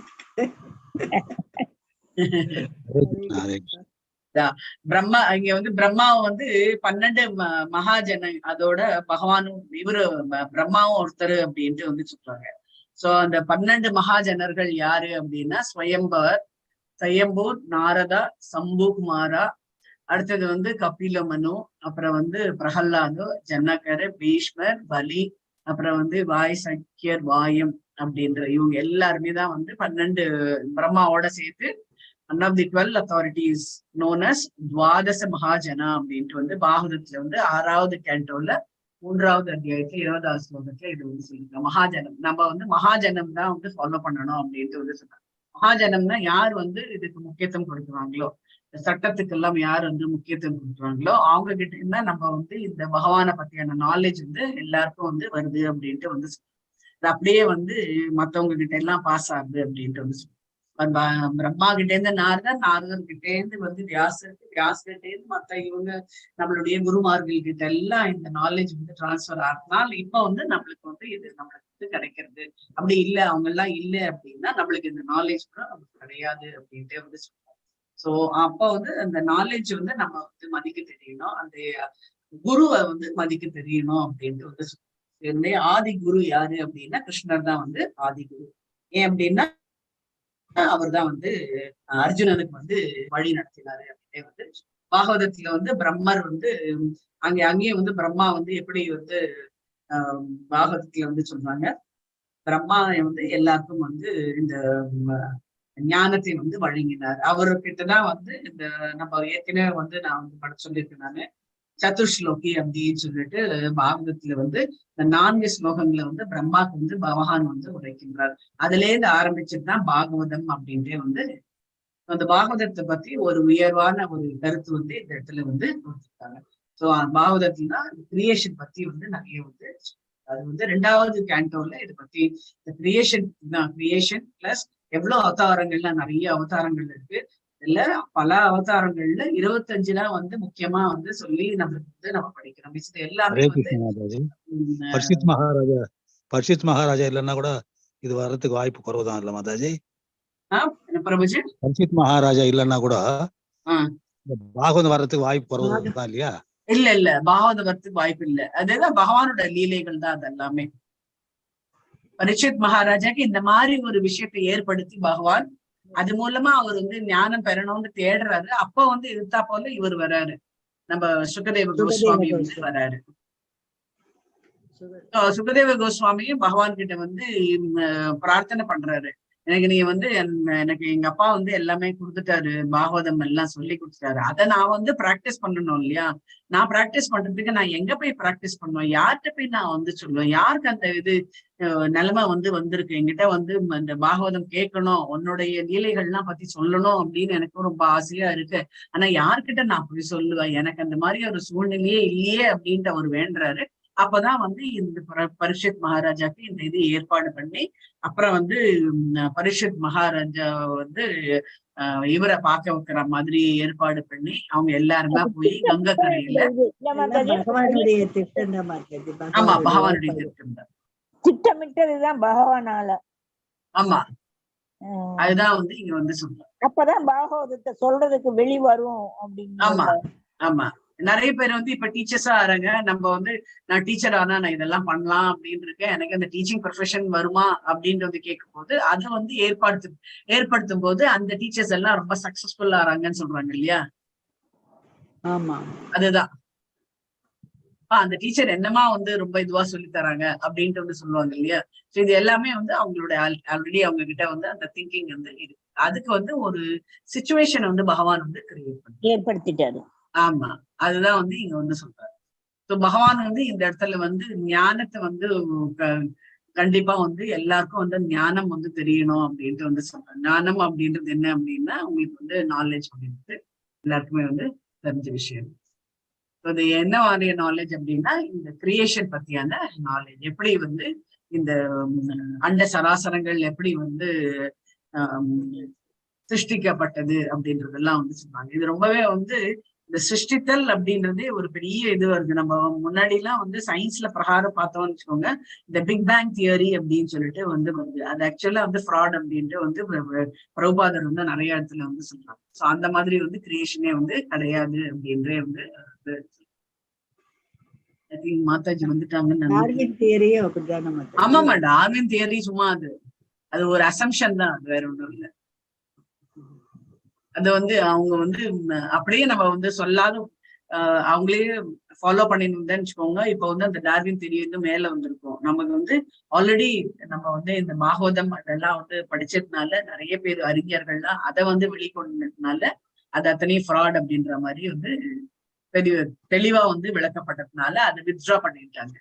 பிரம்மா இங்க வந்து பிரம்மாவும் வந்து 12 மகாஜன, அதோட பகவானும் இவரு பிரம்மாவும் ஒருத்தர் அப்படின்ட்டு வந்து சொல்றாங்க. சோ அந்த 12 மகாஜனர்கள் யாரு அப்படின்னா ஸ்வயம்பர், நாரதா, சம்புகுமாரா, அடுத்தது வந்து கபிலமனு, அப்புறம் வந்து பிரகல்லாது, ஜனகர், பீஷ்மர், பலி, அப்புறம் வந்து சக்கியர், வாயம் அப்படின்ற இவங்க எல்லாருமே தான் வந்து 12 பிரம்மாவோட சேர்த்து one of the 12 authorities known as துவாதச மகாஜனா அப்படின்ட்டு வந்து பாகவதத்துல வந்து 6வது கேண்டோல 3வது அத்தியாயத்துல 20வது ஸ்லோகத்துல இது வந்து சொல்லிருக்காங்க. மகாஜனம் நம்ம வந்து மகாஜனம் தான் வந்து ஃபாலோ பண்ணணும் அப்படின்ட்டு வந்து சொன்னாங்க. மகாஜனம்னா யார் வந்து இதுக்கு முக்கியத்துவம் கொடுக்குறாங்களோ, சட்டத்துக்கு எல்லாம் யார் வந்து முக்கியத்துவம் கொடுக்குறாங்களோ அவங்க கிட்ட இருந்தா நம்ம வந்து இந்த பகவானை பத்தியான நாலேஜ் வந்து எல்லாருக்கும் வந்து வருது அப்படின்ட்டு வந்து அது அப்படியே வந்து மத்தவங்க கிட்ட எல்லாம் பாஸ் ஆகுது அப்படின்ட்டு வந்து பிரம்மா கிட்டே இருந்து நாரதர் கிட்டே இருந்து வந்து வியாசர்கிட்டே இருந்து மத்த இவங்க நம்மளுடைய குருமார்கள் கிட்ட எல்லாம் இந்த நாலேஜ் வந்து டிரான்ஸ்பர் ஆகுதுனால இப்ப வந்து நம்மளுக்கு வந்து இது நம்மளுக்கு வந்து கிடைக்கிறது. அப்படி இல்லை, அவங்க எல்லாம் இல்லை அப்படின்னா நம்மளுக்கு இந்த நாலேஜ் கூட நமக்கு கிடையாது அப்படின்ட்டு வந்து சொல்றாங்க. சோ அப்ப வந்து அந்த நாலேஜ் வந்து நம்ம வந்து மதிக்க தெரியணும், அந்த குருவை வந்து மதிக்க தெரியணும் அப்படின்ட்டு வந்து சொல்றாங்க. ஆதி குரு யாரு அப்படின்னா கிருஷ்ணர் தான் வந்து ஆதி குரு. ஏன் அப்படின்னா அவர் தான் வந்து அர்ஜுனனுக்கு வந்து வழி நடத்தினாரு அப்படின்னே வந்து பாகவதத்துல வந்து பிரம்மர் வந்து அங்கேயும் வந்து பிரம்மா வந்து எப்படி வந்து பாகவதத்துல வந்து சொல்றாங்க, பிரம்மா வந்து எல்லாருக்கும் வந்து இந்த ஞானத்தை வந்து வழங்கினார். அவர்கிட்டதான் வந்து இந்த நம்ம ஏற்கனவே வந்து நான் வந்து சொல்லியிருக்கேன் நானு, சதுர்ஸ்லோகி அப்படின்னு சொல்லிட்டு பாகவதத்துல வந்து இந்த 4 ஸ்லோகங்களை வந்து பிரம்மாக்கு வந்து பகவான் வந்து உரைக்கின்றார். அதுல இருந்து ஆரம்பிச்சுட்டுதான் பாகவதம் அப்படின்ட்டு வந்து அந்த பாகவதத்தை பத்தி ஒரு உயர்வான ஒரு கருத்து வந்து இந்த இடத்துல வந்து கொடுத்துருக்காங்க. சோ பாகவதத்துனா கிரியேஷன் பத்தி வந்து நிறைய வந்து அது வந்து 2வது கேண்டோல இதை பத்தி இந்த கிரியேஷன் தான், கிரியேஷன் பிளஸ் எவ்வளவு அவதாரங்கள்லாம் நிறைய அவதாரங்கள் இருக்கு. இல்ல பல அவதாரங்கள்ல 25 வந்து முக்கியமா வந்து சொல்லி நம்மளுக்கு வந்து நம்ம படிக்கிறோம். இது எல்லாமே பர்ஷித் மகாராஜா இல்லைன்னா கூட இது வர்றதுக்கு வாய்ப்பு குறைவுதான் இல்ல மாதாஜி? பிரபுஜி பர்ஷித் மகாராஜா இல்லைன்னா கூட பாகவதம் வர்றதுக்கு வாய்ப்பு குறைவுதான் இல்லையா? இல்ல பாகவதம் வர்றதுக்கு வாய்ப்பு இல்லை. அதுதான் பகவானோட லீலைகள் தான். அது எல்லாமே பரீட்சித் மகாராஜாக்கு இந்த மாதிரி ஒரு விஷயத்தை ஏற்படுத்தி பகவான் அது மூலமா அவர் வந்து ஞானம் பெறணும்னு தேடுறாரு. அப்ப வந்து எதிர்த்தா போல இவர் வராரு, நம்ம சுகதேவ கோஸ்வாமி வந்து வராரு. சுகதேவ கோஸ்வாமியும் பகவான் கிட்ட வந்து பிரார்த்தனை பண்றாரு, எனக்கு நீங்க வந்து எனக்கு எங்க அப்பா வந்து எல்லாமே கொடுத்துட்டாரு, பாகவதம் எல்லாம் சொல்லி கொடுத்துட்டாரு, அதை நான் வந்து பிராக்டிஸ் பண்ணணும் இல்லையா? நான் பிராக்டிஸ் பண்றதுக்கு நான் எங்க போய் பிராக்டிஸ் பண்ணுவேன், யார்கிட்ட போய் நான் வந்து சொல்லுவேன், யாருக்கு அந்த இது நிலைமை வந்து வந்திருக்கு, என்கிட்ட வந்து அந்த பாகவதம் கேட்கணும், உன்னுடைய லீலைகள்லாம் பத்தி சொல்லணும் அப்படின்னு எனக்கு ரொம்ப ஆசையா இருக்கு. ஆனா யார்கிட்ட நான் போய் சொல்லுவேன், எனக்கு அந்த மாதிரி ஒரு சூழ்நிலையே இல்லையே அப்படின்ட்டு அவர் வேண்டுறாரு. அப்பதான் வந்து இந்த பரீட்சித் மகாராஜாக்கு இந்த இது ஏற்பாடு பண்ணி அப்புறம் வந்து பரீட்சித் மகாராஜா வந்து இவரை பார்க்க வைக்கிற மாதிரி ஏற்பாடு பண்ணி அவங்க எல்லாருமே போய் கங்கை கரையில ஆமா பகவானுடைய திட்டம் தான், திட்டமிட்டதுதான் பகவானால. ஆமா அதுதான் வந்து இங்க வந்து சொல்றேன். அப்பதான் பாகவதத்தை சொல்றதுக்கு வெளி வரும் அப்படின்னு. ஆமா ஆமா நிறைய பேர் வந்து இப்ப டீச்சர்ஸா ஆறாங்க. நம்ம வந்து நான் டீச்சர் ஆனா நான் இதெல்லாம் பண்ணலாம் அப்படின்னு இருக்கேன், எனக்கு அந்த டீச்சிங் ப்ரொஃபஷன் வருமா அப்படின்றது கேட்கும் போது அதை வந்து ஏற்படுத்தும் போது அந்த டீச்சர்ஸ் எல்லாம் ரொம்ப சக்சஸ்ஃபுல்லா ஆறாங்கன்னு சொல்றாங்க இல்லையா? ஆமா, அதுதான் அந்த டீச்சர் என்னமா வந்து ரொம்ப இதுவா சொல்லி தராங்க அப்படின்ட்டு வந்து சொல்லுவாங்க இல்லையா? சோ இது எல்லாமே வந்து அவங்களோட ஆல்ரெடி அவங்க கிட்ட வந்து அந்த திங்கிங் வந்து இருக்கு. அதுக்கு வந்து ஒரு சிச்சுவேஷன் வந்து பகவான் வந்து ஏற்படுத்திட்டாரு. ஆமா, அதுதான் வந்து இங்க வந்து சொல்றாரு. ஸோ பகவான் வந்து இந்த இடத்துல வந்து ஞானத்தை வந்து கண்டிப்பா வந்து எல்லாருக்கும் வந்து ஞானம் வந்து தெரியணும் அப்படின்ட்டு வந்து சொல்றாரு. ஞானம் அப்படின்றது என்ன அப்படின்னா உங்களுக்கு வந்து நாலேஜ் அப்படின்றது எல்லாருக்குமே வந்து தெரிஞ்ச விஷயம். அது என்ன மாதிரிய நாலேஜ் அப்படின்னா இந்த கிரியேஷன் பத்தியான நாலேஜ். எப்படி வந்து இந்த அண்ட சராசரங்கள் எப்படி வந்து சிருஷ்டிக்கப்பட்டது அப்படின்றதெல்லாம் வந்து சொல்றாங்க. இது ரொம்பவே வந்து இந்த சிருஷ்டித்தல் அப்படின்றதே ஒரு பெரிய இது வருது. நம்ம முன்னாடி எல்லாம் வந்து சயின்ஸ்ல பிரகாரம் பார்த்தோம்னு வச்சுக்கோங்க, இந்த பிக் பேங் தியரி அப்படின்னு சொல்லிட்டு வந்து வருது. அது ஆக்சுவலா வந்து ஃப்ராட் அப்படின்ட்டு வந்து பிரபுபாதர் வந்து நிறைய இடத்துல வந்து சொல்றாங்க. ஸோ அந்த மாதிரி வந்து கிரியேஷனே வந்து கிடையாது அப்படின்றே வந்து மாதாஜி வந்துட்டாங்கன்னு. ஆமாமா, டார்வின் தியரி சும்மா அது ஒரு அசம்ஷன் தான், அது வேற ஒண்ணும் இல்லை. அது வந்து அவங்க வந்து அப்படியே நம்ம வந்து சொல்லாத அவங்களே ஃபாலோ பண்ணிருந்தேன்னு வச்சுக்கோங்க. இப்ப வந்து அந்த டார்வின் தியரி வந்து மேல வந்திருக்கும். நமக்கு வந்து ஆல்ரெடி நம்ம வந்து இந்த பாகவதம் அதெல்லாம் வந்து படிச்சதுனால நிறைய பேர் அறிஞர்கள்லாம் அதை வந்து வெளிக்கொண்டதுனால அது அத்தனையும் ஃப்ராட் அப்படின்ற மாதிரி வந்து தெளிவா வந்து விளக்கப்பட்டதுனால அதை வித்ட்ரா பண்ணிட்டாங்க.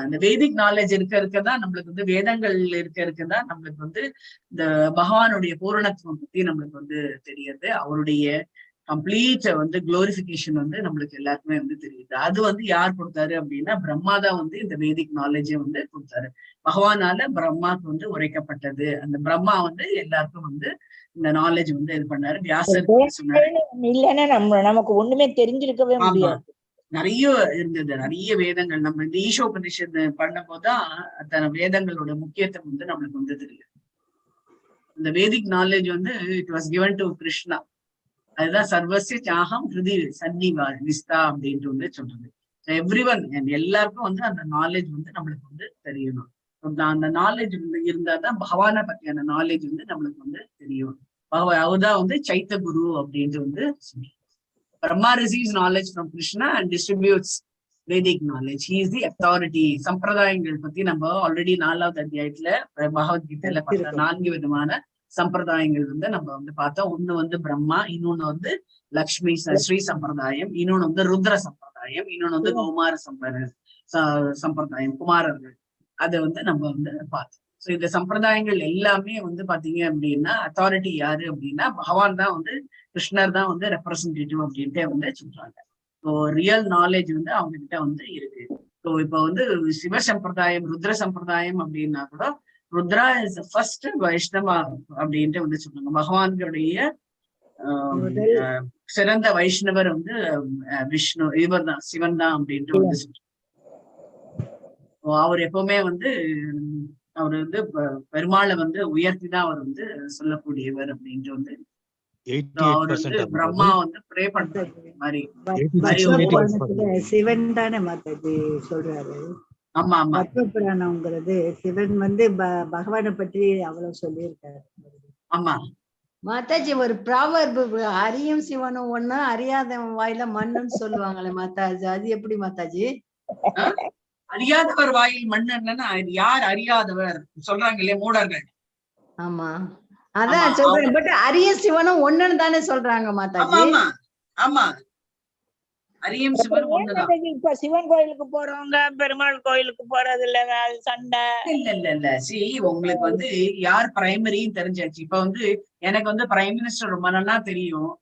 அந்த வேதிக் நாலேஜ் இருக்கதான் நம்மளுக்கு வந்து வேதங்கள் இருக்கதான் நம்மளுக்கு வந்து இந்த பகவானுடைய பூரணத்துவம் பத்தி நம்மளுக்கு வந்து தெரியுது. அவருடைய கம்ப்ளீட் வந்து குளோரிபிகேஷன் வந்து நம்மளுக்கு எல்லாருக்குமே வந்து தெரியுது. அது வந்து யார் கொடுத்தாரு அப்படின்னா பிரம்மா தான் வந்து இந்த வேதிக் நாலேஜை வந்து கொடுத்தாரு. பகவானால பிரம்மாவுக்கு வந்து உரைக்கப்பட்டது. அந்த பிரம்மா வந்து எல்லாருக்கும் வந்து இந்த நாலேஜ் வந்து இது பண்ணாரு. வியாசர் இல்லைன்னா நமக்கு ஒண்ணுமே தெரிஞ்சிருக்கவே முடியாது. நிறைய இருந்தது, நிறைய வேதங்கள். நம்ம இந்த ஈஷோபனிஷத் பண்ணும் போதுதான் அத்தனை வேதங்களோட முக்கியத்துவம் வந்து நம்மளுக்கு வந்து தெரியும். இந்த வேதிக் நாலேஜ் வந்து it was given to Krishna. அதுதான் சர்வசிய சாகம் ஹிருதி சன்னிவா நிஸ்தா அப்படின்ட்டு வந்து சொல்றது. எவ்ரி ஒன் எல்லாருக்கும் வந்து அந்த நாலேஜ் வந்து நம்மளுக்கு வந்து தெரியணும். அந்த நாலேஜ் இருந்தாதான் பகவானை பத்தியான நாலேஜ் வந்து நம்மளுக்கு வந்து தெரியும். அவர்தான் வந்து சைத்த குரு அப்படின்ட்டு வந்து சொல்றோம். Brahma receives knowledge from Krishna and distributes Vedic knowledge. He is the authority. சம்பிரதாயங்கள் பத்தி நம்ம ஆல்ரெடி 4வது அத்தியாயத்துல பகவத்கீதையில பார்த்த 4 விதமான சம்பிரதாயங்கள் வந்து நம்ம வந்து பார்த்தோம். ஒண்ணு வந்து பிரம்மா, இன்னொன்னு வந்து லக்ஷ்மி ஸ்ரீ சம்பிரதாயம், இன்னொன்னு வந்து ருத்ர சம்பிரதாயம், இன்னொன்னு வந்து கௌமார சம்பிரதாயம் குமாரர்கள். அதை வந்து நம்ம வந்து பார்த்தோம். ஸோ இந்த சம்பிரதாயங்கள் எல்லாமே வந்து பாத்தீங்க அப்படின்னா அத்தாரிட்டி யாரு அப்படின்னா பகவான் தான் வந்து கிருஷ்ணர் தான் வந்து ரெப்ரசன்டேட்டிவ் அப்படின்ட்டு வந்து சொல்றாங்க. ஸோ ரியல் நாலேஜ் வந்து அவங்க கிட்ட வந்து இருக்கு. ஸோ இப்போ வந்து சிவ சம்பிரதாயம் ருத்ர சம்பிரதாயம் அப்படின்னா கூட ருத்ரா இஸ் ஃபர்ஸ்ட் வைஷ்ணவா அப்படின்ட்டு வந்து சொல்றாங்க. பகவான்களுடைய சிறந்த வைஷ்ணவர் வந்து விஷ்ணு, இவர் தான் சிவன் தான் அப்படின்ட்டு வந்து சொல்றாங்க. அவர் எப்பவுமே வந்து அவர் வந்து பெருமாளை வந்து உயர்த்திதான் அவர் வந்து சொல்லக்கூடியவர் அப்படின்ட்டு வந்து அவர் வந்து பிரம்மா வந்து ப்ரே பண்றாரு மாதிரி. சிவன் தானே மாதாஜி சொல்றாரு. ஆமா ஆமா, புராணம்ங்கிறது சிவன் வந்து பகவானை பற்றி அவ்வளவு சொல்லியிருக்காரு. ஆமா மாதாஜி, ஒரு ப்ராவர்பு அறியும் சிவனும் ஒண்ணு அறியாத வாயில மண்ணுன்னு சொல்லுவாங்களே மாதாஜி, அது எப்படி மாதாஜி? அறியாதவர் வாயில் மண் என்னன்னா யார் அறியாதவர் சொல்றாங்க இல்லையா மூடர்கள். ஆமா, அதான் சொல்றேன். பட் அரிய சிவனும் ஒண்ணுன்னு தானே சொல்றாங்க மாதாஜி. ஆமா ஆமா, அரியம் சிவன் ஒண்ணுதான். இப்ப சிவன் கோயிலுக்கு போறவங்க பெருமாள் கோயிலுக்கு போறது இல்ல, சண்டை இல்ல. உங்களுக்கு வந்து யார் பிரைமரின்னு தெரிஞ்சாச்சு. இப்ப வந்து எனக்கு வந்து பிரைம் மினிஸ்டர் ரொம்ப நல்லா தெரியும்.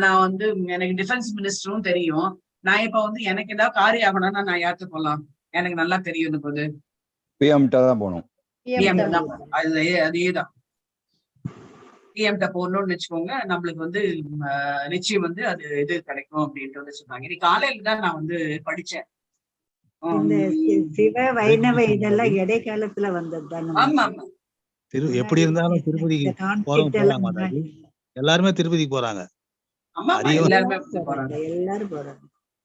நான் வந்து எனக்கு டிஃபென்ஸ் மினிஸ்டரும் தெரியும். நான் இப்ப வந்து எனக்கு ஏதாவது காரியம் ஆகணும்னா நான் யாருக்கு போலாம்? எனக்கு நல்லா தெரியும். போது பிஎம்ட தான் போகணும். அதேதான் பிஎம்ட போகணும்னு வச்சுக்கோங்க. நம்மளுக்கு வந்து நிச்சயம் வந்து அது இது கிடைக்கும் அப்படின்ட்டு வந்து சொன்னாங்க. இன்னைக்கு காலையில தான் நான் வந்து படிச்சேன். சிவ வைணவ இதெல்லாம் இடைக்காலத்துல வந்ததுதான். ஆமா ஆமா, எப்படி இருந்தாலும் திருப்பதிக்கு போறாங்க. எல்லாருமே திருப்பதிக்கு போறாங்க. ஆமா எல்லாருமே போறாங்க.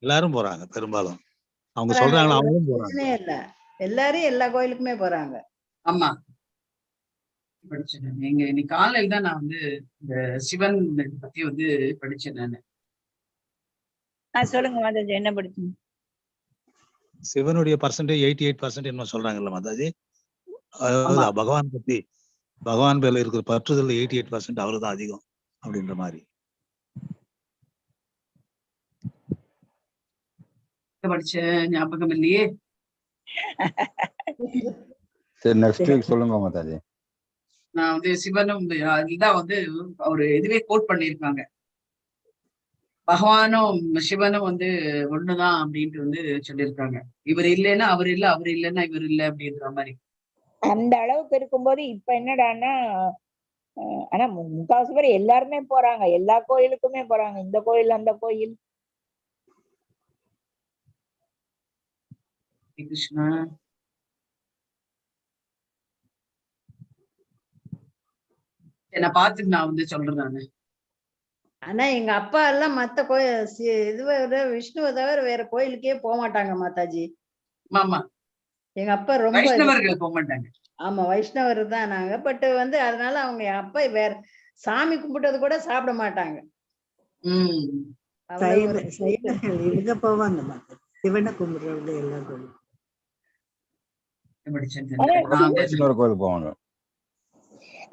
எல்லாரும் போறாங்க பெரும்பாலும். அவங்க சொல்றாங்களா அவங்களும் போறாங்க. இல்ல எல்லாரும் எல்லா கோயிலுக்குமே போறாங்க. ஆமா படிச்சேன். நீங்க இன்னைக்கு காலையில் தான் நான் வந்து இந்த சிவன் பத்தி வந்து படிச்சேன் நானு. சொல்லுங்க மாதாஜி, என்ன படிச்சீங்க? சிவனுடைய பர்சன்டேஜ் 88% என்ன சொல்றாங்கல்ல மாதாஜி. அதாவது பகவான் பத்தி பகவான் பேர்ல இருக்கிற பற்றுதல் 88% அவருதான் அதிகம் அப்படின்ற மாதிரி படிச்ச ஞாபகம் இல்லையே. சரி, நெக்ஸ்ட் வீக் சொல்லுங்க மாதாஜி. நான் வந்து சிவனும் இதுதான் வந்து அவரு இதுவே கோட் பண்ணியிருக்காங்க. பகவானும் சிவனும் வந்து ஒண்ணுதான் அப்படின்ட்டு வந்து சொல்லியிருக்காங்க. இவர் இல்லைன்னா அவர் இல்ல, அவர் இல்லைன்னா இவர் இல்ல அப்படின்ற மாதிரி. அந்த அளவுக்கு இருக்கும்போது இப்ப என்னடான்னா, ஆனா முக்காவாசி பேர் எல்லாருமே போறாங்க, எல்லா கோயிலுக்குமே போறாங்க, இந்த கோயில் அந்த கோயில். கிருஷ்ணா என்ன பார்த்துட்டு நான் வந்து சொல்றேன் நானு. ஆனா எங்க அப்பா எல்லாம் மத்த கோயில் இதுவரை விஷ்ணுவை தவிர வேற கோயிலுக்கே போக மாட்டாங்க மாதாஜி. ஆமா எங்க அப்பா ரொம்ப வைஷ்ணவர்கள் போக மாட்டாங்க. ஆமா வைஷ்ணவர் தான் நாங்க. பட் வந்து அதனால அவங்க அப்பா வேற சாமி கும்பிட்டது கூட சாப்பிட மாட்டாங்க. இவங்க போவாங்க சிவனை கும்பிடுறவங்க எல்லா கோயிலும். கோயிலுக்கு போவாங்க.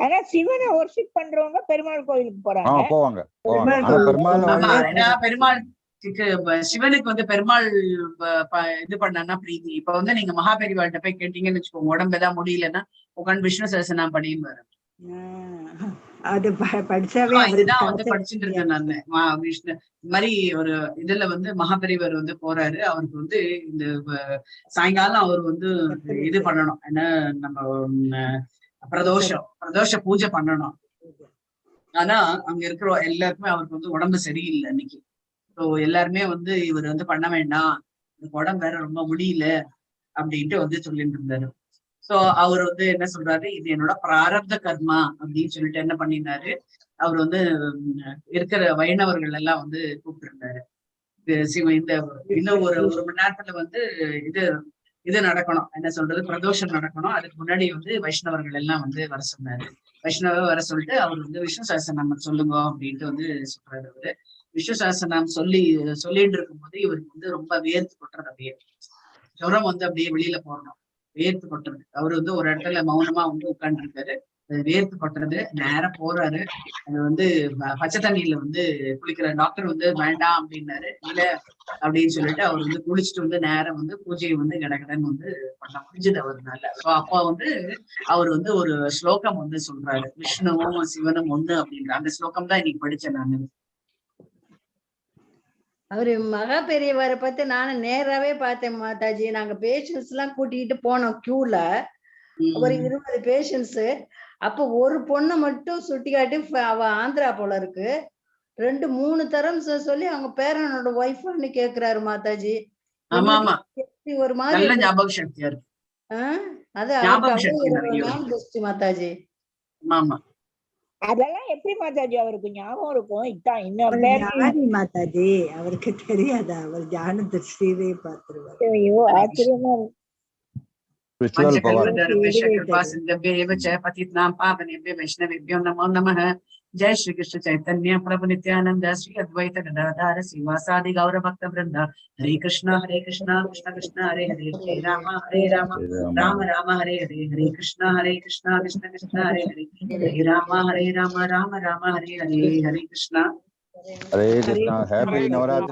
ஆனா சிவனை வொர்ஷிப் பண்றவங்க பெருமாள் கோயிலுக்கு போறாங்க. போவாங்க. பெருமாள் சிவனுக்கு வந்து பெருமாள் இது பண்ணா பிரீதி. இப்ப வந்து நீங்க மகாபெரிவாள்கிட்ட போய் கேட்டீங்கன்னு வச்சுக்கோங்க, உடம்பு ஏதாவது முடியலன்னா உட்காந்து விஷ்ணு சஹஸ்ரநாமம் பண்ணின்னு வர. அது படிச்சாவே இதுதான் வந்து படிச்சுட்டு இருக்கேன் நான். விஷ்ணு இந்த மாதிரி ஒரு இதுல வந்து மகாபெரிவர் வந்து போறாரு. அவருக்கு வந்து இந்த சாயங்காலம் அவர் வந்து இது பண்ணணும், என்ன நம்ம பிரதோஷ பூஜை பண்ணணும். ஆனா அங்க இருக்கிற எல்லாருக்குமே அவருக்கு வந்து உடம்பு சரியில்லை அன்னைக்கு. ஸோ எல்லாருமே வந்து இவர் வந்து பண்ண வேண்டாம், இந்த உடம்பு வேற ரொம்ப முடியல அப்படின்ட்டு வந்து சொல்லிட்டு இருந்தாரு. சோ அவர் வந்து என்ன சொல்றாரு, இது என்னோட பிராரப்த கர்மா அப்படின்னு சொல்லிட்டு என்ன பண்ணினாரு, அவர் வந்து இருக்கிற வைணவர்கள் எல்லாம் வந்து கூப்பிட்டு இருந்தாரு. இந்த இன்னும் ஒரு மணி நேரத்துல வந்து இது நடக்கணும், என்ன சொல்றது, பிரதோஷம் நடக்கணும். அதுக்கு முன்னாடி வந்து வைஷ்ணவர்கள் எல்லாம் வந்து வர சொன்னாரு. வைஷ்ணவ வர சொல்லிட்டு அவர் வந்து விஷ்ணு சஹஸ்ரநாமம் சொல்லுங்க அப்படின்ட்டு வந்து சொல்றாரு. அவரு விஷ்ணு சஹஸ்ரநாமம் சொல்லிட்டு இருக்கும்போது இவருக்கு வந்து ரொம்ப வேர்த்து கொட்டுறது, அப்படியே ஜுரம் வந்து அப்படியே வெளியில போறணும், வேர்த்து கொட்டுறது. அவரு வந்து ஒரு இடத்துல மௌனமா வந்து உட்கார்ந்து இருக்காரு, வேர்த்து கொட்டுறது. நேரம் போறாரு, அது வந்து பச்சை தண்ணியில வந்து குளிக்கிற டாக்டர் வந்து வேண்டாம் அப்படின்னாரு. இல்ல அப்படின்னு சொல்லிட்டு அவர் வந்து குளிச்சுட்டு வந்து நேரம் வந்து பூஜையை வந்து கடகடன்னு வந்து பண்ண முடிஞ்சது அவருனால. ஸோ அப்போ வந்து அவர் வந்து ஒரு ஸ்லோகம் வந்து சொல்றாரு, விஷ்ணுவும் சிவனும் ஒண்ணு அப்படின்ற அந்த ஸ்லோகம் தான் இன்னைக்கு படிச்சேன் நான். அவரு மகா பெரியவரை பத்தி நானும் நேராவே பார்த்தேன் மாதாஜி. நாங்க பேஷண்ட்ஸ் எல்லாம் கூட்டிட்டு போனோம் கியூல, ஒரு 20 பேஷண்ட்ஸ். அப்ப ஒரு பொண்ணை மட்டும் சுட்டி காட்டி, அவ ஆந்திரா போல இருக்கு, 2-3 தரம் சொல்லி அவங்க பேரனோட ஒய்ஃப்னு கேக்குறாரு மாதாஜி. ஒரு மாதிரி ஞாபக சக்தியா இருக்கு. அது அவருக்கு மாதாஜி. அதெல்லாம் எப்படி மாதாஜி அவருக்கு ஞாபகம் இருக்கும்? இதான் இன்னொரு மாதாஜி அவருக்கு தெரியாதா? அவர் ஞான திருஷ்டியே பார்த்துருவார். ஐயோ ஆச்சரியமா இருக்கு. वैष्णवेभ्यो नमो नमः। जय श्री कृष्ण चैतन्य प्रभु नित्यानंद श्री अद्वैत गदाधर श्रीवासादि गौर भक्त वृंद। हरे कृष्ण कृष्ण कृष्ण हरे हरे, हरे राम राम राम हरे हरे, हरे कृष्ण कृष्ण कृष्ण हरे हरे, हरे राम राम राम हरे हरे, हरे कृष्ण हरे कृष्ण। हैप्पी नवरात्रि।